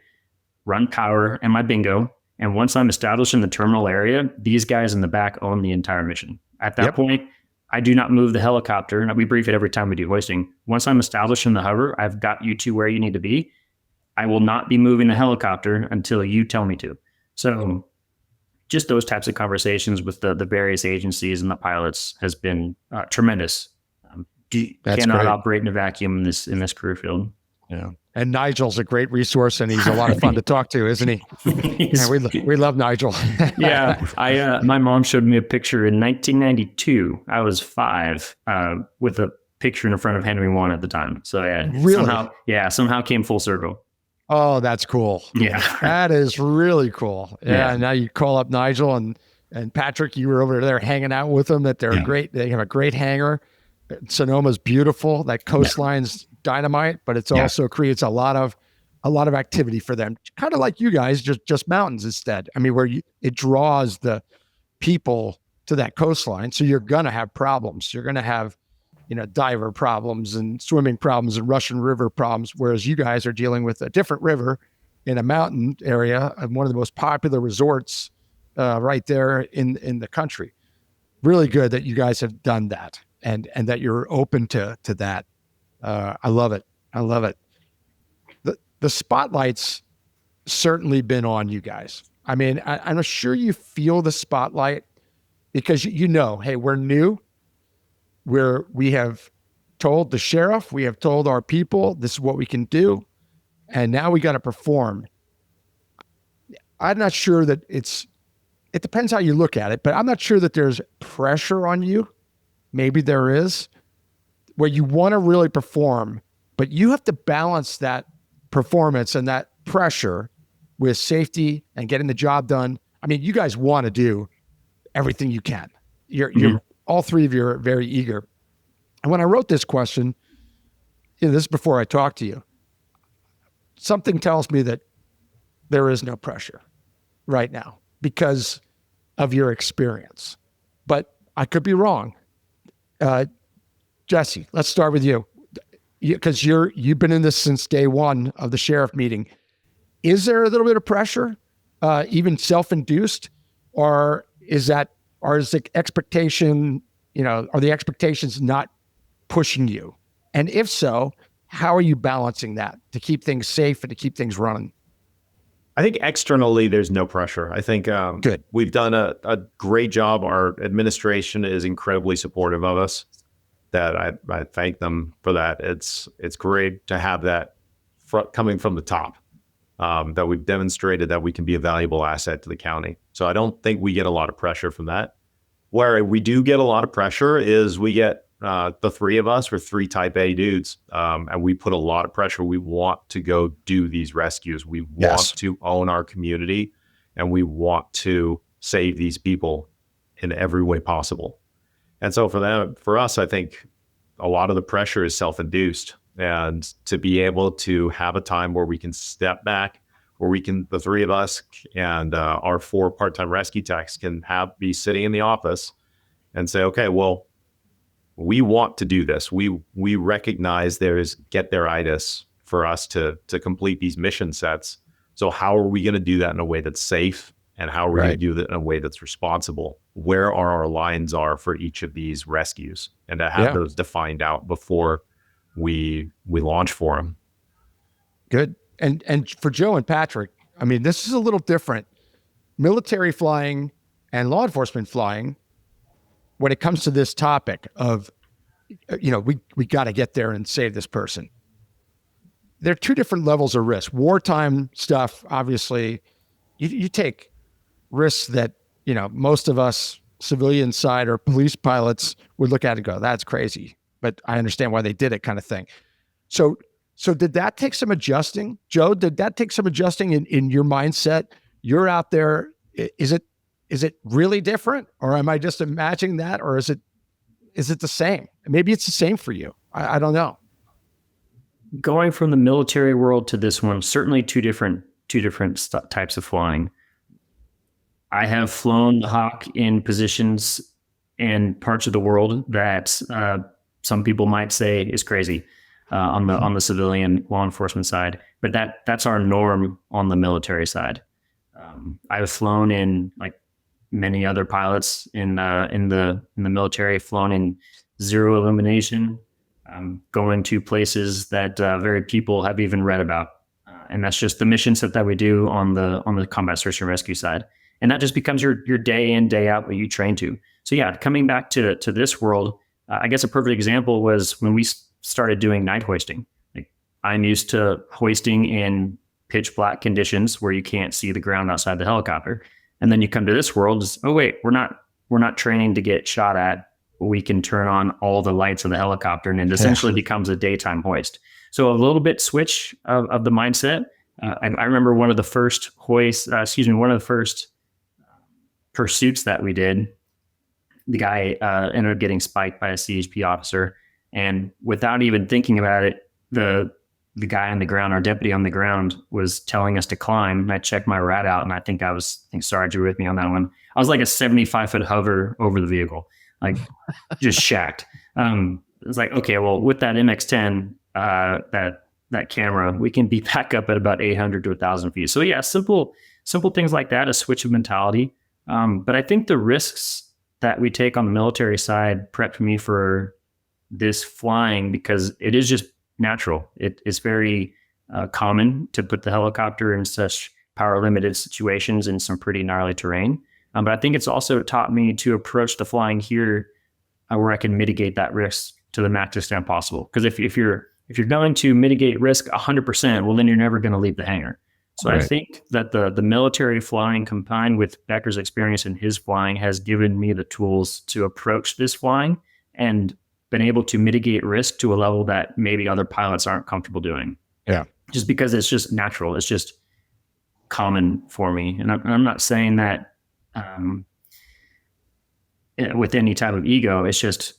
run power and my bingo. And once I'm established in the terminal area, these guys in the back own the entire mission. At that point, I do not move the helicopter, and we brief it every time we do hoisting. Once I'm established in the hover, I've got you to where you need to be. I will not be moving the helicopter until you tell me to. So just those types of conversations with the various agencies and the pilots has been tremendous. Cannot operate in a vacuum in this career field. Yeah. And Nigel's a great resource, and he's a lot of fun to talk to, isn't he? Yeah, we love Nigel. Yeah. My mom showed me a picture in 1992. I was 5 with a picture in front of Henry 1 at the time. So yeah, really? Somehow came full circle. Oh, that's cool. Yeah. That is really cool. Yeah. Now you call up Nigel and Patrick, you were over there hanging out with them, that they're great. They have a great hangar. Sonoma's beautiful. That coastline's dynamite, but it's also creates a lot of activity for them. Kind of like you guys, just mountains instead. I mean, where it draws the people to that coastline. So you're going to have problems. You're going to have, diver problems and swimming problems and Russian River problems. Whereas you guys are dealing with a different river in a mountain area and one of the most popular resorts right there in the country. Really good that you guys have done that and that you're open to that. I love it. I love it. The spotlight's certainly been on you guys. I mean, I'm sure you feel the spotlight because hey, we're new. We have told the sheriff, we have told our people, this is what we can do. And now we got to perform. I'm not sure that it depends how you look at it, but I'm not sure that there's pressure on you. Maybe there is, where you want to really perform, but you have to balance that performance and that pressure with safety and getting the job done. I mean, you guys want to do everything you can. You're all three of you are very eager. And when I wrote this question, this is before I talked to you, something tells me that there is no pressure right now because of your experience. But I could be wrong. Jesse, let's start with you. Because you've been in this since day one of the sheriff meeting. Is there a little bit of pressure, even self-induced, or is the expectation, are the expectations not pushing you? And if so, how are you balancing that to keep things safe and to keep things running? I think externally, there's no pressure. I think Good. We've done a great job. Our administration is incredibly supportive of us. That I thank them for that. It's great to have that coming from the top, that we've demonstrated that we can be a valuable asset to the county. So I don't think we get a lot of pressure from that. Where we do get a lot of pressure is we get the three of us, we're three type A dudes, and we put a lot of pressure. We want to go do these rescues. We want to own our community, and we want to save these people in every way possible. And so for us, I think a lot of the pressure is self-induced, and to be able to have a time where we can step back, where the three of us and our 4 part-time rescue techs can be sitting in the office and say, okay, well, we want to do this. We recognize there is get-there-itis for us to complete these mission sets. So how are we going to do that in a way that's safe? And how are we going to do that in a way that's responsible? Where our lines are for each of these rescues, and to have those defined out before we launch for them. Good. And for Joe and Patrick, I mean, this is a little different. Military flying and law enforcement flying, when it comes to this topic of, we got to get there and save this person. There are 2 different levels of risk. Wartime stuff, obviously, you take risks that, most of us civilian side or police pilots would look at and go, that's crazy, but I understand why they did it, kind of thing. So did that take some adjusting? Joe, did that take some adjusting in your mindset? You're out there. Is it really different, or am I just imagining that, or is it the same? Maybe it's the same for you. I don't know. Going from the military world to this one, certainly two different types of flying. I have flown the Hawk in positions and parts of the world that some people might say is crazy on the civilian law enforcement side, but that's our norm on the military side. I've flown in, like many other pilots in the military, flown in zero illumination, going to places that very people have even read about, and that's just the mission set that we do on the combat search and rescue side. And that just becomes your day in, day out, what you train to. So yeah, coming back to this world, I guess a perfect example was when we started doing night hoisting. Like, I'm used to hoisting in pitch black conditions where you can't see the ground outside the helicopter. And then you come to this world, oh wait, we're not training to get shot at. We can turn on all the lights of the helicopter, and it essentially becomes a daytime hoist. So a little bit switch of the mindset. I remember one of the first pursuits that we did, the guy ended up getting spiked by a CHP officer, and without even thinking about it, the guy on the ground, our deputy on the ground, was telling us to climb. And I checked my rad out, and I think Sarge, you were with me on that one. I was like a 75-foot hover over the vehicle, like just shacked. It's like, okay, well, with that MX-10, that camera, we can be back up at about 800 to 1,000 feet. So yeah, simple things like that, a switch of mentality. But I think the risks that we take on the military side prepped me for this flying, because it is just natural. It is very common to put the helicopter in such power limited situations in some pretty gnarly terrain. But I think it's also taught me to approach the flying here where I can mitigate that risk to the max extent possible. Because if you're going to mitigate risk 100%, well, then you're never going to leave the hangar. So right. I think that the military flying combined with Becker's experience in his flying has given me the tools to approach this flying and been able to mitigate risk to a level that maybe other pilots aren't comfortable doing. Yeah. Just because it's just natural. It's just common for me. And I'm not saying that with any type of ego. It's just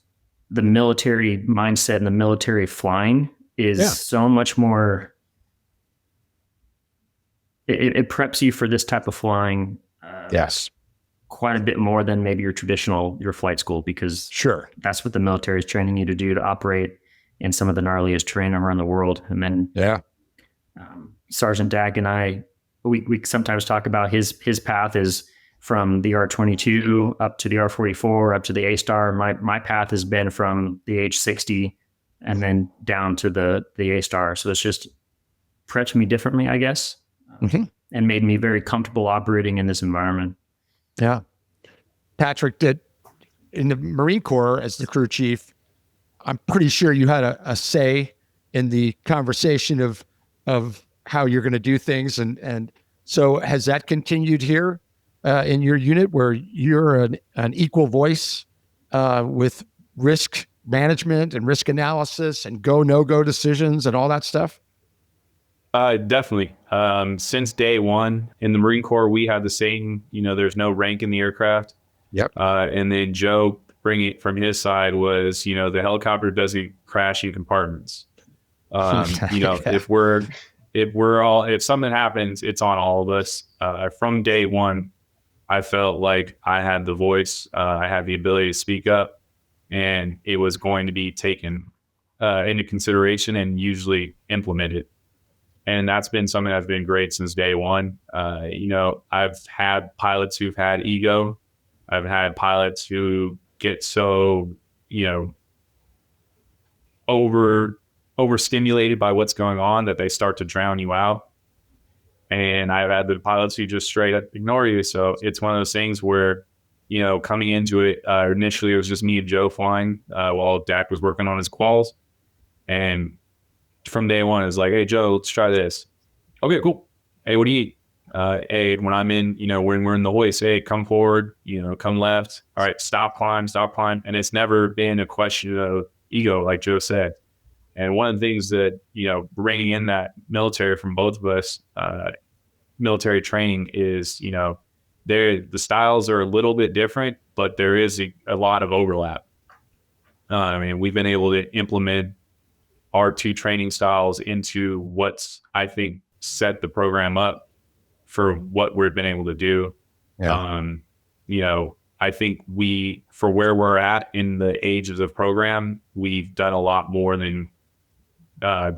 the military mindset and the military flying is so much more. It preps you for this type of flying. Yes. Quite a bit more than maybe your flight school, because Sure, that's what the military is training you to do, to operate in some of the gnarliest terrain around the world. And then Sergeant Dak and I, we sometimes talk about his path is from the R-22 up to the R-44 up to the A-Star. My path has been from the H-60 and then down to the A-Star. So it's just prepped me differently, I guess, and made me very comfortable operating in this environment. Yeah. Patrick, did in the Marine Corps as the crew chief, I'm pretty sure you had a say in the conversation of how you're going to do things. And so has that continued here in your unit, where you're an equal voice with risk management and risk analysis and go, no-go decisions and all that stuff? Definitely. Since day one in the Marine Corps, we had the same, there's no rank in the aircraft. Yep. And then Joe, bringing it from his side, was, the helicopter doesn't crash in compartments. If something happens, it's on all of us. From day one, I felt like I had the voice, I had the ability to speak up, and it was going to be taken into consideration and usually implemented. And that's been something that's been great since day one. I've had pilots who've had ego. I've had pilots who get so, overstimulated by what's going on that they start to drown you out. And I've had the pilots who just straight up ignore you. So it's one of those things where, coming into it, initially it was just me and Joe flying while Dak was working on his quals. And from day one, it's like, hey, Joe, let's try this. Okay, cool. Hey, what do you eat? Hey, when I'm in, when we're in the hoist, hey, come forward, come left. All right, stop climb. And it's never been a question of ego, like Joe said. And one of the things that, bringing in that military from both of us, military training is, the styles are a little bit different, but there is a lot of overlap. We've been able to implement our two training styles into what's, I think, set the program up for what we've been able to do. I think for where we're at in the age of the program, we've done a lot more than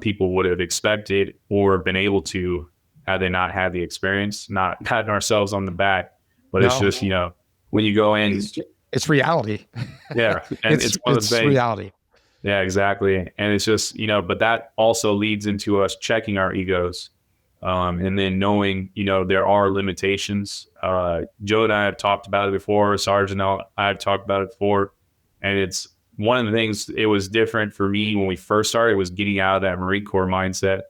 people would have expected or been able to had they not had the experience, not patting ourselves on the back. But it's just, when you go in, it's reality. Yeah. And it's one of the things. Reality. Yeah, exactly. And it's just, but that also leads into us checking our egos. And then knowing, there are limitations. Joe and I have talked about it before. Sergeant and I have talked about it before. And it's one of the things, it was different for me when we first started, was getting out of that Marine Corps mindset.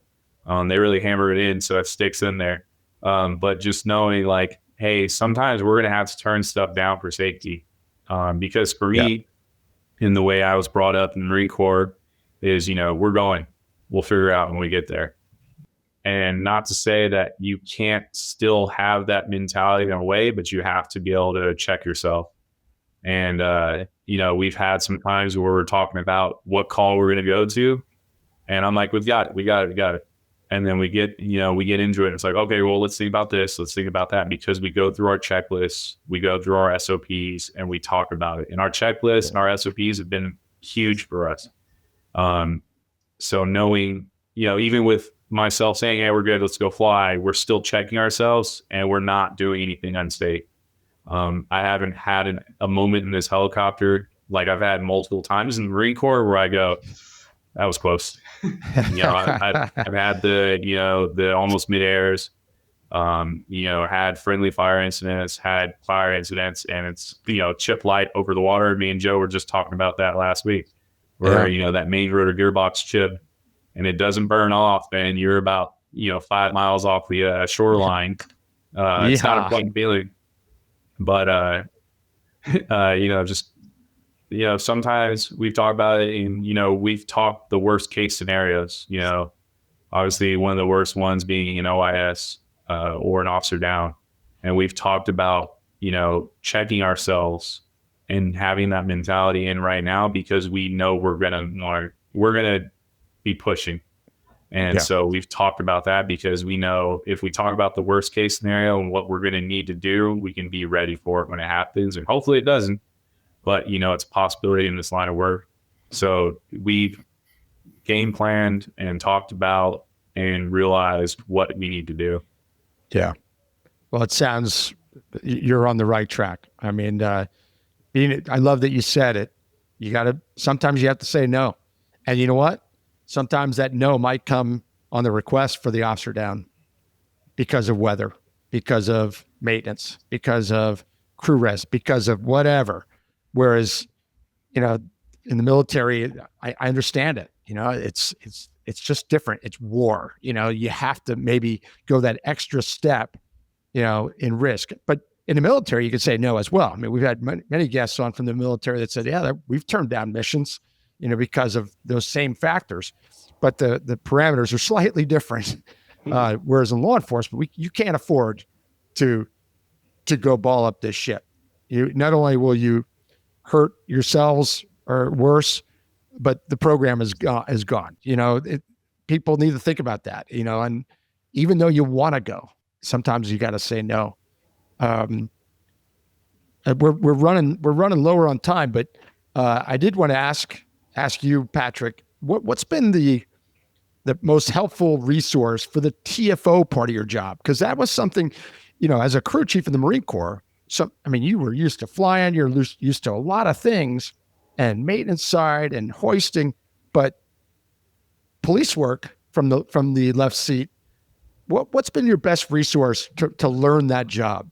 They really hammer it in, so it sticks in there. But just knowing like, hey, sometimes we're going to have to turn stuff down for safety. Because for me, in the way I was brought up in the Marine Corps is, we're going, we'll figure it out when we get there. And not to say that you can't still have that mentality in a way, but you have to be able to check yourself. And, we've had some times where we're talking about what call we're going to go to. And I'm like, we got it. And then we get into it. And it's like, okay, well, let's think about this. Let's think about that, because we go through our checklists, we go through our SOPs, and we talk about it. And our checklists and our SOPs have been huge for us. So knowing, even with myself saying, hey, we're good, let's go fly, we're still checking ourselves and we're not doing anything unsafe. I haven't had a moment in this helicopter like I've had multiple times in the Marine Corps where I go, that was close. I've had the almost mid-airs, had friendly fire incidents, had fire incidents, and it's, chip light over the water. Me and Joe were just talking about that last week, where, that main rotor gearbox chip, and it doesn't burn off, and you're about, 5 miles off the shoreline. It's not a pleasant feeling, but, sometimes we've talked about it and, we've talked the worst case scenarios, obviously one of the worst ones being, OIS. or an officer down. And we've talked about, checking ourselves and having that mentality in right now, because we know we're gonna be pushing. And so we've talked about that, because we know if we talk about the worst case scenario and what we're going to need to do, we can be ready for it when it happens. And hopefully it doesn't, but it's a possibility in this line of work. So we've game planned and talked about and realized what we need to do. Yeah. Well, it sounds you're on the right track. I mean, I love that you said it. Sometimes you have to say no. And you know what? Sometimes that no might come on the request for the officer down because of weather, because of maintenance, because of crew rest, because of whatever. Whereas, in the military, I understand it. It's just different. It's war. You have to maybe go that extra step, in risk. But in the military, you could say no as well. I mean, we've had many guests on from the military that said, yeah, we've turned down missions, because of those same factors, but the parameters are slightly different. Whereas in law enforcement, you can't afford to go ball up this ship. Not only will you hurt yourselves or worse, but the program is gone. People need to think about that. And even though you want to go, sometimes you got to say no. We're running lower on time, but I did want to ask you, Patrick, what's been the most helpful resource for the TFO part of your job? Because that was something, as a crew chief in the Marine Corps. So, I mean, you were used to flying, you're used to a lot of things, and maintenance side and hoisting, but police work from the left seat. What's been your best resource to learn that job?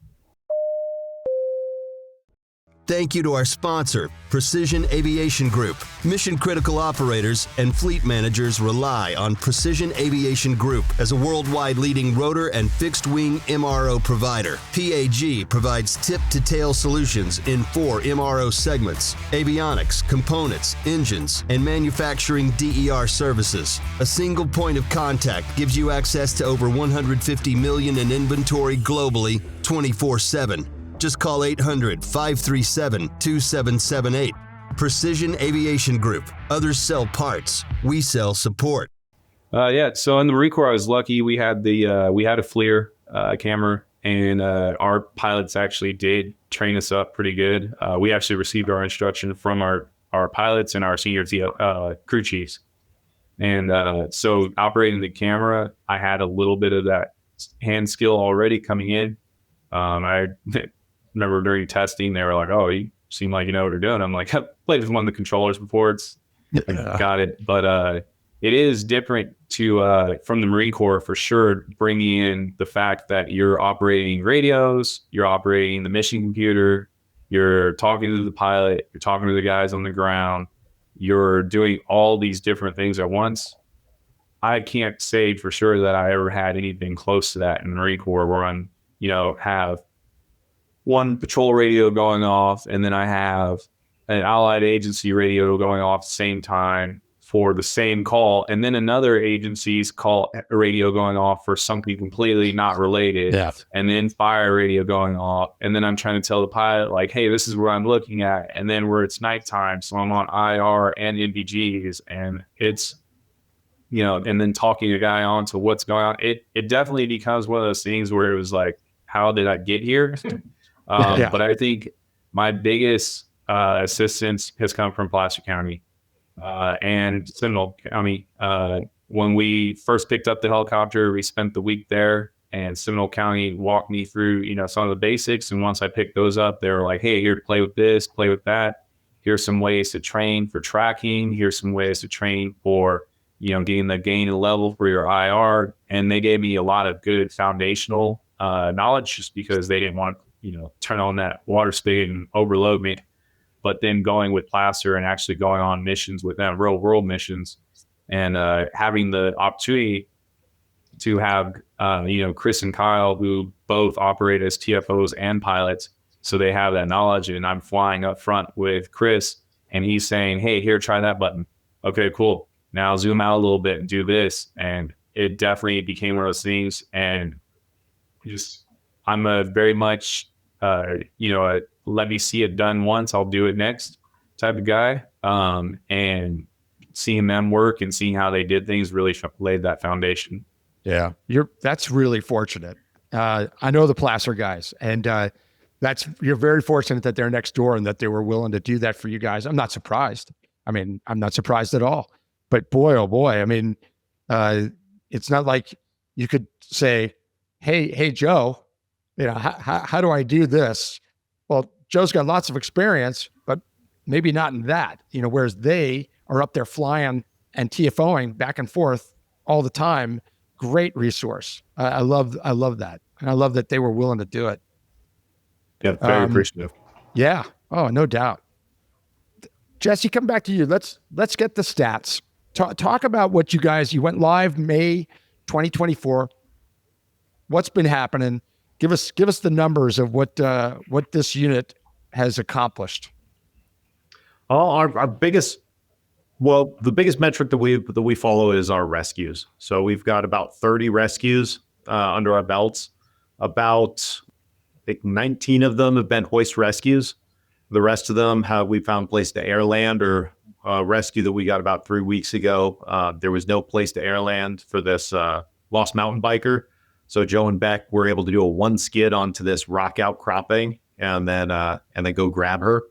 Thank you to our sponsor, Precision Aviation Group. Mission-critical operators and fleet managers rely on Precision Aviation Group as a worldwide leading rotor and fixed-wing MRO provider. PAG provides tip-to-tail solutions in 4 MRO segments: avionics, components, engines, and manufacturing DER services. A single point of contact gives you access to over 150 million in inventory globally, 24/7. Just call 800-537-2778. Precision Aviation Group. Others sell parts. We sell support. So in the Marine Corps, I was lucky. We had a FLIR camera, and our pilots actually did train us up pretty good. We actually received our instruction from our pilots and our senior crew chiefs. And so operating the camera, I had a little bit of that hand skill already coming in. I remember during testing, they were like, "Oh, you seem like you know what you're doing." I'm like, "I've played with one of the controllers before. I got it." But it is different from the Marine Corps for sure, bringing in the fact that you're operating radios, you're operating the mission computer, you're talking to the pilot, you're talking to the guys on the ground, you're doing all these different things at once. I can't say for sure that I ever had anything close to that in the Marine Corps, where I'm, have one patrol radio going off, and then I have an allied agency radio going off at the same time for the same call, and then another agency's call radio going off for something completely not related, and then fire radio going off, and then I'm trying to tell the pilot, like, hey, this is where I'm looking at, and then where it's nighttime, so I'm on IR and NVGs, and it's, and then talking a guy on to what's going on. It definitely becomes one of those things where it was like, how did I get here? But I think my biggest assistance has come from Placer County and Seminole County. When we first picked up the helicopter, we spent the week there, and Seminole County walked me through, some of the basics. And once I picked those up, they were like, hey, here, play with this, play with that. Here's some ways to train for tracking. Here's some ways to train for, getting the gain and level for your IR. And they gave me a lot of good foundational knowledge, just because they didn't want to, turn on that water spigot and overload me. But then going with Placer and actually going on missions with them, real world missions, and having the opportunity to have, Chris and Kyle, who both operate as TFOs and pilots. So they have that knowledge, and I'm flying up front with Chris, and he's saying, hey, here, try that button. Okay, cool. Now zoom out a little bit and do this. And it definitely became one of those things. And I'm a very much, let me see it done once, I'll do it next type of guy. And seeing them work and seeing how they did things really laid that foundation. Yeah, that's really fortunate. I know the Placer guys, and you're very fortunate that they're next door and that they were willing to do that for you guys. I'm not surprised. I mean, I'm not surprised at all. But boy, oh boy, I mean, it's not like you could say, "Hey, Joe, how do I do this?" Well, Joe's got lots of experience, but maybe not in that. Whereas they are up there flying and TFOing back and forth all the time. Great resource. I love that. And I love that they were willing to do it. Yeah, very appreciative. Yeah. Oh, no doubt. Jesse, come back to you. Let's get the stats. Talk about what you went live May 2024. What's been happening? Give us the numbers of what this unit has accomplished. The biggest metric that we follow is our rescues. So we've got about 30 rescues under our belts. About, I think, 19 of them have been hoist rescues. The rest of them we found place to airland, or a rescue that we got about 3 weeks ago. There was no place to airland for this lost mountain biker. So Joe and Beck were able to do a one skid onto this rock outcropping and then go grab her.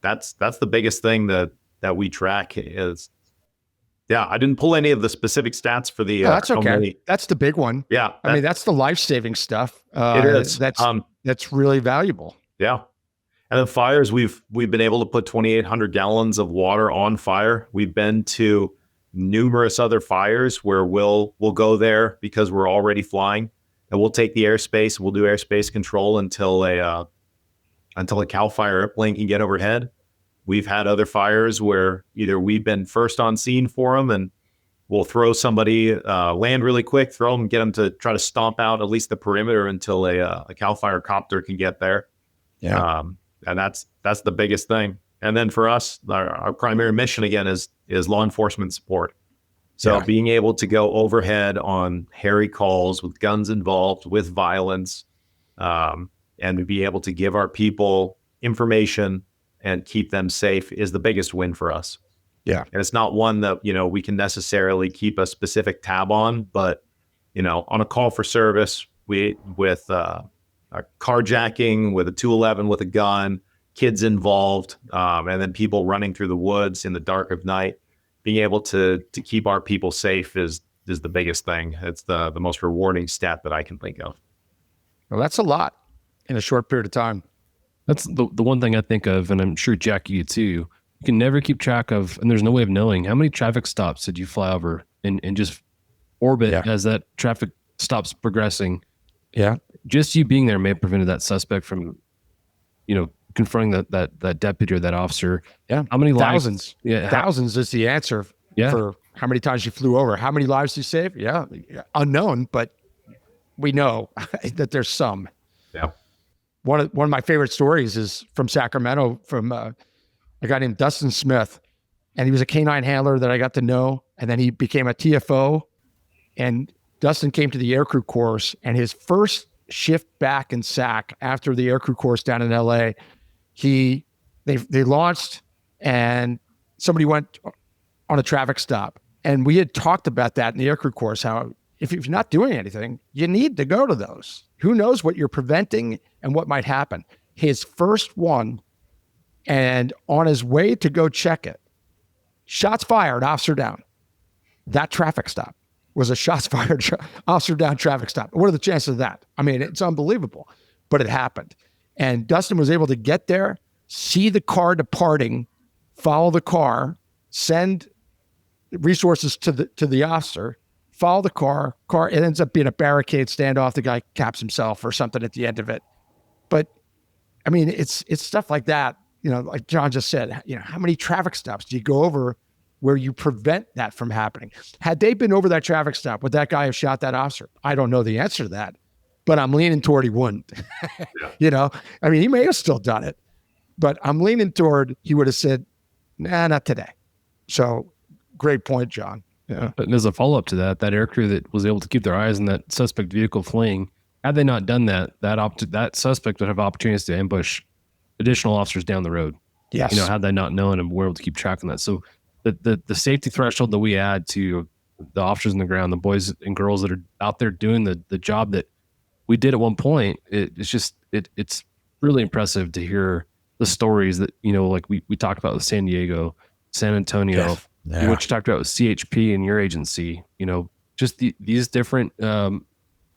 That's the biggest thing that we track is, I didn't pull any of the specific stats for the. That's okay. That's the big one. Yeah. I mean, that's the life-saving stuff. It is. That's really valuable. Yeah. And then fires, we've been able to put 2,800 gallons of water on fire. We've been to numerous other fires where we'll go there because we're already flying, and we'll take the airspace. We'll do airspace control until a CAL FIRE airplane can get overhead. We've had other fires where either we've been first on scene for them, and we'll throw somebody, land really quick, throw them, get them to try to stomp out at least the perimeter until a CAL FIRE copter can get there. Yeah. And that's the biggest thing. And then for us, our primary mission again is law enforcement support. So being able to go overhead on hairy calls with guns involved, with violence, and to be able to give our people information and keep them safe is the biggest win for us. Yeah. And it's not one that, we can necessarily keep a specific tab on, but, on a call for service, with a carjacking, with a 211, with a gun, kids involved, and then people running through the woods in the dark of night, being able to keep our people safe is the biggest thing. It's the most rewarding stat that I can think of. Well, that's a lot in a short period of time. That's the one thing I think of, and I'm sure Jack, you too. You can never keep track of, and there's no way of knowing how many traffic stops did you fly over and just orbit as that traffic stops progressing. Yeah. Just you being there may have prevented that suspect from, confronting that deputy or that officer. Yeah. How many thousands? lives? Yeah. Thousands is the answer for how many times you flew over. How many lives you saved? Yeah. Unknown, but we know that there's some. Yeah. One of my favorite stories is from Sacramento, from a guy named Dustin Smith, and he was a canine handler that I got to know, and then he became a TFO. And Dustin came to the aircrew course, and his first shift back in SAC after the aircrew course down in LA, they launched, and somebody went on a traffic stop, and we had talked about that in the aircrew course, how if you're not doing anything, you need to go to those. Who knows what you're preventing and what might happen. His first one, and on his way to go check it, shots fired, officer down. That traffic stop was a shots fired, officer down traffic stop. What are the chances of that? I mean, it's unbelievable, but it happened. And Dustin was able to get there, see the car departing, follow the car, send resources to the officer, follow the car. It ends up being a barricade standoff. The guy caps himself or something at the end of it. But I mean, it's stuff like that. Like John just said, how many traffic stops do you go over where you prevent that from happening? Had they been over that traffic stop, would that guy have shot that officer? I don't know the answer to that, but I'm leaning toward he wouldn't. I mean, he may have still done it, but I'm leaning toward he would have said, nah, not today. So great point, John. Yeah. But as a follow-up to that aircrew that was able to keep their eyes on that suspect vehicle fleeing had they not done that, that suspect would have opportunities to ambush additional officers down the road. Yes. You know, had they not known and were able to keep track of that. So the safety threshold that we add to the officers on the ground, the boys and girls that are out there doing the job that we did at one point, it's really impressive to hear the stories that, you know, like we talked about with San Diego, San Antonio, what you talked about with CHP and your agency, you know, just these different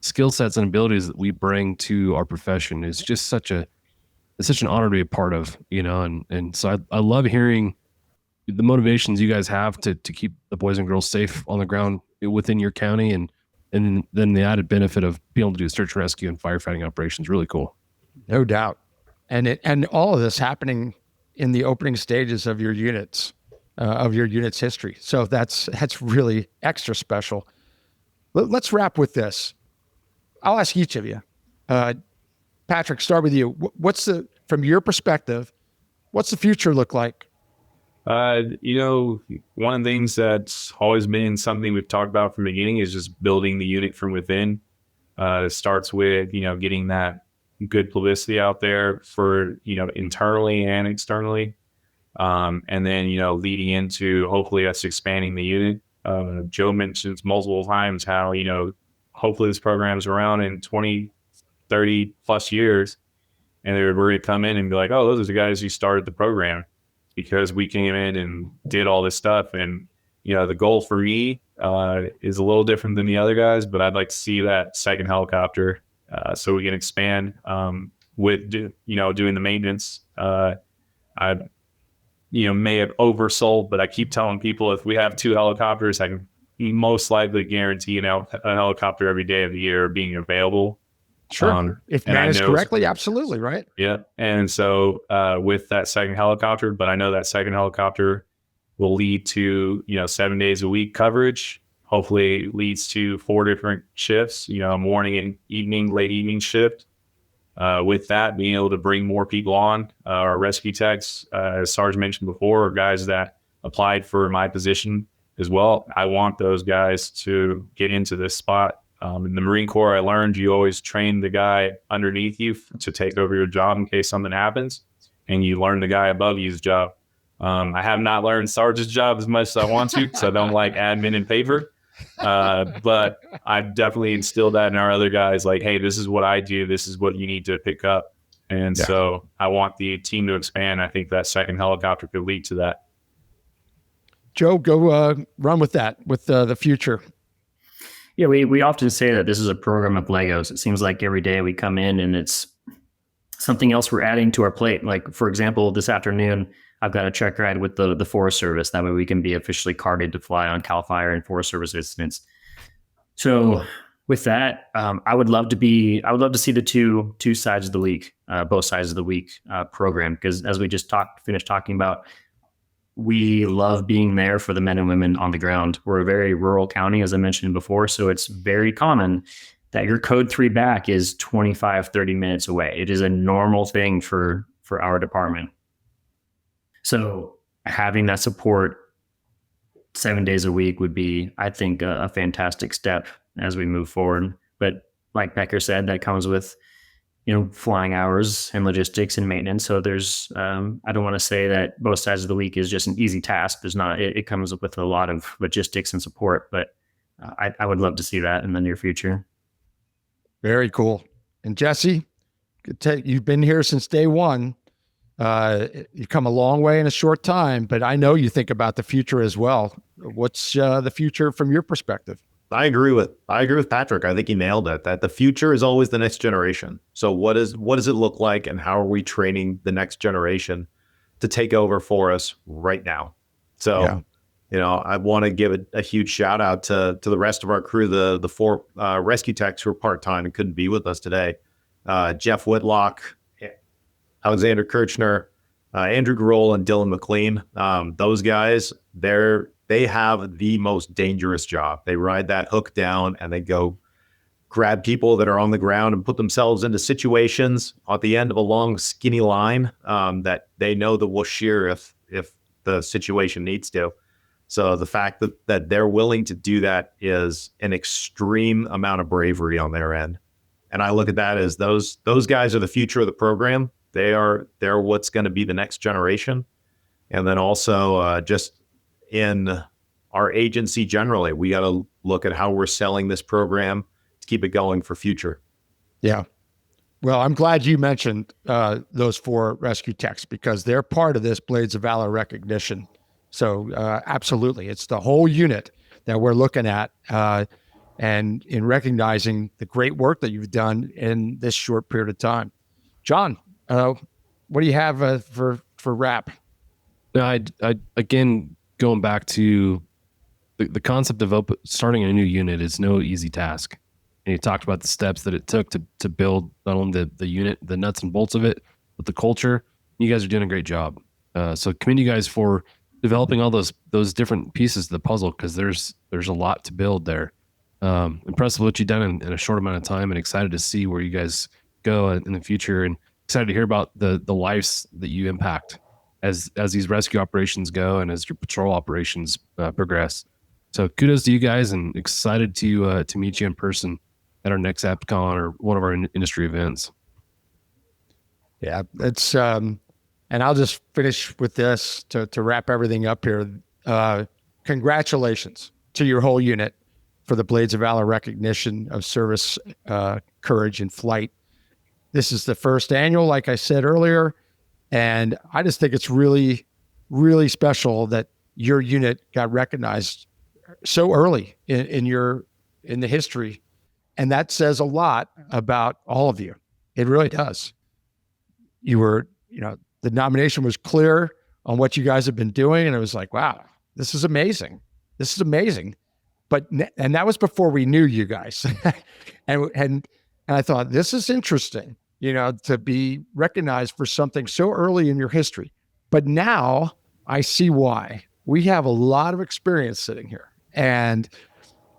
skill sets and abilities that we bring to our profession is just it's such an honor to be a part of, you know, and so I love hearing the motivations you guys have to keep the boys and girls safe on the ground within your county, and then the added benefit of being able to do search and rescue and firefighting operations. Really cool. No doubt. And all of this happening in the opening stages of your unit's history. So that's really extra special. Let's wrap with this. I'll ask each of you. Patrick, start with you. From your perspective, what's the future look like? You know, one of the things that's always been something we've talked about from the beginning is just building the unit from within. It starts with, you know, getting that good publicity out there for, you know, internally and externally. And then, you know, leading into hopefully us expanding the unit. Joe mentions multiple times how, you know, hopefully this program's around in 20, 30 plus years. And we're going to come in and be like, oh, those are the guys who started the program, because we came in and did all this stuff. And, you know, the goal for me is a little different than the other guys, but I'd like to see that second helicopter so we can expand with, you know, doing the maintenance. I, you know, may have oversold, but I keep telling people if we have 2 helicopters, I can most likely guarantee a helicopter every day of the year being available. Sure. If managed correctly, absolutely, right? Yeah. And so with that second helicopter, but I know that second helicopter will lead to, you know, 7 days a week coverage. Hopefully it leads to 4 different shifts, you know, morning and evening, late evening shift. With that, being able to bring more people on, our rescue techs, as Sarge mentioned before, are guys that applied for my position as well. I want those guys to get into this spot. In the Marine Corps, I learned you always train the guy underneath you to take over your job in case something happens, and you learn the guy above you's job. I have not learned Sarge's job as much as I want to, because I don't like admin and paper. But I definitely instilled that in our other guys, like, hey, this is what I do. This is what you need to pick up. And so I want the team to expand. I think that second helicopter could lead to that. Joe, go run with that, with the future. Yeah, we often say that this is a program of Legos. It seems like every day we come in and it's something else we're adding to our plate. Like, for example, this afternoon, I've got a check ride with the Forest Service. That way we can be officially carded to fly on CAL FIRE and Forest Service incidents. So with that, I would love to see the two sides of the week, both sides of the week program, because as we just finished talking about, we love being there for the men and women on the ground. We're a very rural county, as I mentioned before, so it's very common that your code 3 back is 25, 30 minutes away. It is a normal thing for our department. So having that support 7 days a week would be, I think, a fantastic step as we move forward. But like Becker said, that comes with, you know, flying hours and logistics and maintenance. So there's, I don't want to say that both sides of the week is just an easy task. There's not, it comes up with a lot of logistics and support, but I would love to see that in the near future. Very cool. And Jesse, you've been here since day one. You've come a long way in a short time, but I know you think about the future as well. What's the future from your perspective? I agree with Patrick. I think he nailed it, that the future is always the next generation. So what does it look like, and how are we training the next generation to take over for us right now? So, you know, I want to give a huge shout out to the rest of our crew, the 4 rescue techs who are part-time and couldn't be with us today. Jeff Whitlock, Alexander Kirchner, Andrew Grohl, and Dylan McLean. Those guys, they have the most dangerous job. They ride that hook down and they go grab people that are on the ground and put themselves into situations at the end of a long, skinny line that they know that will shear if the situation needs to. So the fact that they're willing to do that is an extreme amount of bravery on their end. And I look at that as those guys are the future of the program. They're what's going to be the next generation. And then also just in our agency generally, we got to look at how we're selling this program to keep it going for future. Yeah. Well, I'm glad you mentioned those 4 rescue techs because they're part of this Blades of Valor recognition. So absolutely, it's the whole unit that we're looking at and in recognizing the great work that you've done in this short period of time. John, what do you have for wrap? I again, going back to the concept of starting a new unit is no easy task. And you talked about the steps that it took to build not only the unit, the nuts and bolts of it, but the culture. You guys are doing a great job. So commend you guys for developing all those different pieces of the puzzle, because there's a lot to build there. Impressive what you've done in a short amount of time, and excited to see where you guys go in the future, and excited to hear about the lives that you impact as these rescue operations go and as your patrol operations progress. So kudos to you guys, and excited to meet you in person at our next AppCon or one of our industry events. Yeah, it's and I'll just finish with this to wrap everything up here. Congratulations to your whole unit for the Blades of Valor recognition of service, courage, and flight. This is the first annual, like I said earlier, and I just think it's really, really special that your unit got recognized so early in the history, and that says a lot about all of you. It really does. You were, the nomination was clear on what you guys have been doing, and it was like, wow, this is amazing. This is amazing. And that was before we knew you guys. and I thought, this is interesting, to be recognized for something so early in your history. But now I see why. We have a lot of experience sitting here, and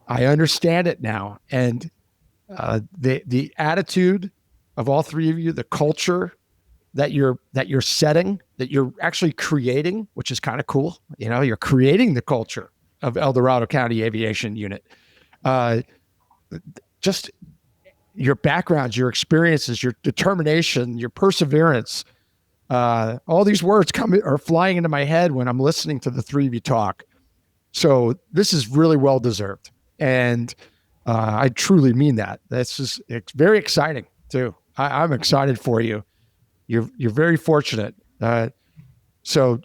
I understand it now. And the attitude of all 3 of you, the culture that you're setting, that you're actually creating, which is kind of cool. You're creating the culture of El Dorado County Aviation Unit. Just your backgrounds, your experiences, your determination, your perseverance, all these words are flying into my head when I'm listening to the 3 of you talk. So this is really well deserved. And I truly mean that. It's very exciting too. I'm excited for you. You're very fortunate. So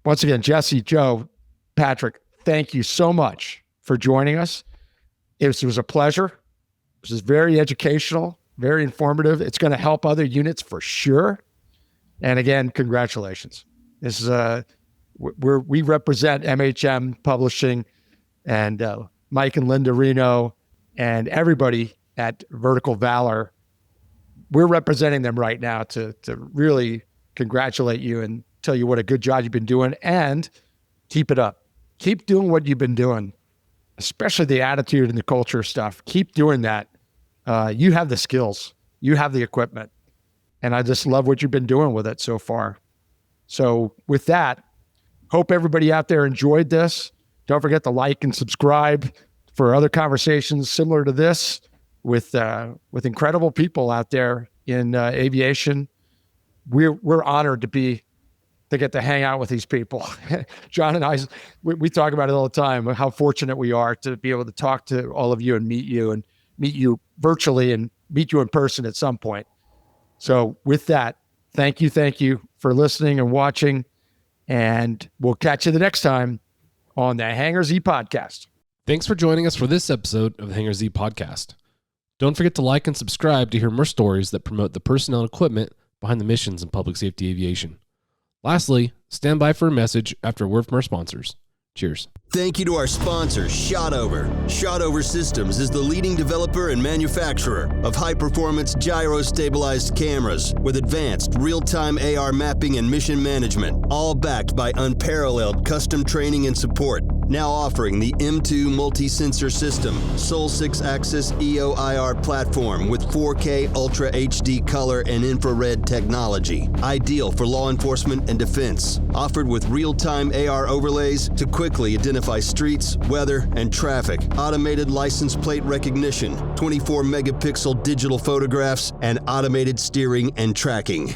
once again, Jesse, Joe, Patrick, thank you so much for joining us. It was a pleasure. This is very educational, very informative. It's going to help other units for sure. And again, congratulations. This is we represent MHM Publishing and Mike and Linda Reno and everybody at Vertical Valor. We're representing them right now to really congratulate you and tell you what a good job you've been doing, and keep it up. Keep doing what you've been doing, especially the attitude and the culture stuff. Keep doing that. You have the skills, you have the equipment, and I just love what you've been doing with it so far. So with that, hope everybody out there enjoyed this. Don't forget to like and subscribe for other conversations similar to this with incredible people out there in aviation. We're honored to get to hang out with these people. John and I, we talk about it all the time, how fortunate we are to be able to talk to all of you and meet you virtually and meet you in person at some point. So with that, thank you for listening and watching, and we'll catch you the next time on the Hangar Z Podcast. Thanks for joining us for this episode of the Hangar Z Podcast. Don't forget to like and subscribe to hear more stories that promote the personnel and equipment behind the missions in public safety aviation. Lastly, stand by for a message after a word from our sponsors. Cheers. Thank you to our sponsors, Shotover. Shotover Systems is the leading developer and manufacturer of high-performance gyro-stabilized cameras with advanced real-time AR mapping and mission management, all backed by unparalleled custom training and support. Now offering the M2 multi-sensor system, Sol 6-axis EO/IR platform with 4K Ultra HD color and infrared technology. Ideal for law enforcement and defense. Offered with real-time AR overlays to quickly identify identify streets, weather, and traffic, automated license plate recognition, 24 megapixel digital photographs, and automated steering and tracking.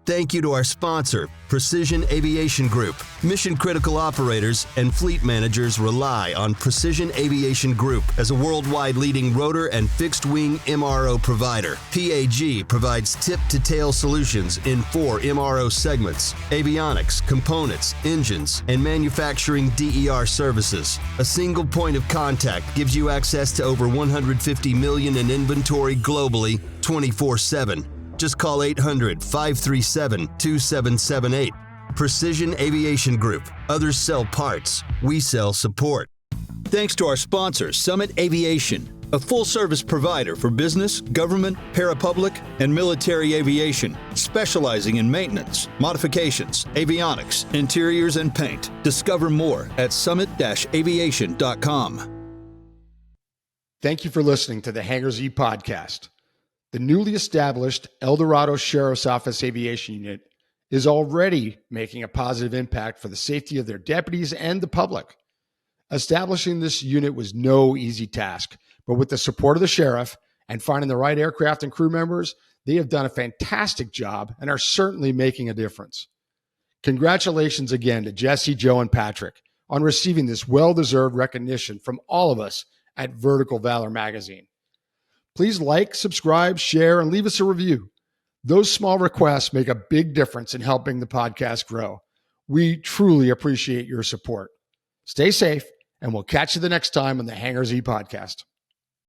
Thank you to our sponsor, Precision Aviation Group. Mission-critical operators and fleet managers rely on Precision Aviation Group as a worldwide leading rotor and fixed-wing MRO provider. PAG provides tip-to-tail solutions in 4 MRO segments: avionics, components, engines, and manufacturing DER services. A single point of contact gives you access to over 150 million in inventory globally, 24/7. Just call 800-537-2778. Precision Aviation Group. Others sell parts. We sell support. Thanks to our sponsor, Summit Aviation, a full-service provider for business, government, parapublic, and military aviation, specializing in maintenance, modifications, avionics, interiors, and paint. Discover more at summit-aviation.com. Thank you for listening to the Hangar Z Podcast. The newly established El Dorado Sheriff's Office Aviation Unit is already making a positive impact for the safety of their deputies and the public. Establishing this unit was no easy task, but with the support of the sheriff and finding the right aircraft and crew members, they have done a fantastic job and are certainly making a difference. Congratulations again to Jesse, Joe, and Patrick on receiving this well-deserved recognition from all of us at Vertical Valor Magazine. Please like, subscribe, share, and leave us a review. Those small requests make a big difference in helping the podcast grow. We truly appreciate your support. Stay safe, and we'll catch you the next time on the Hangar Z Podcast.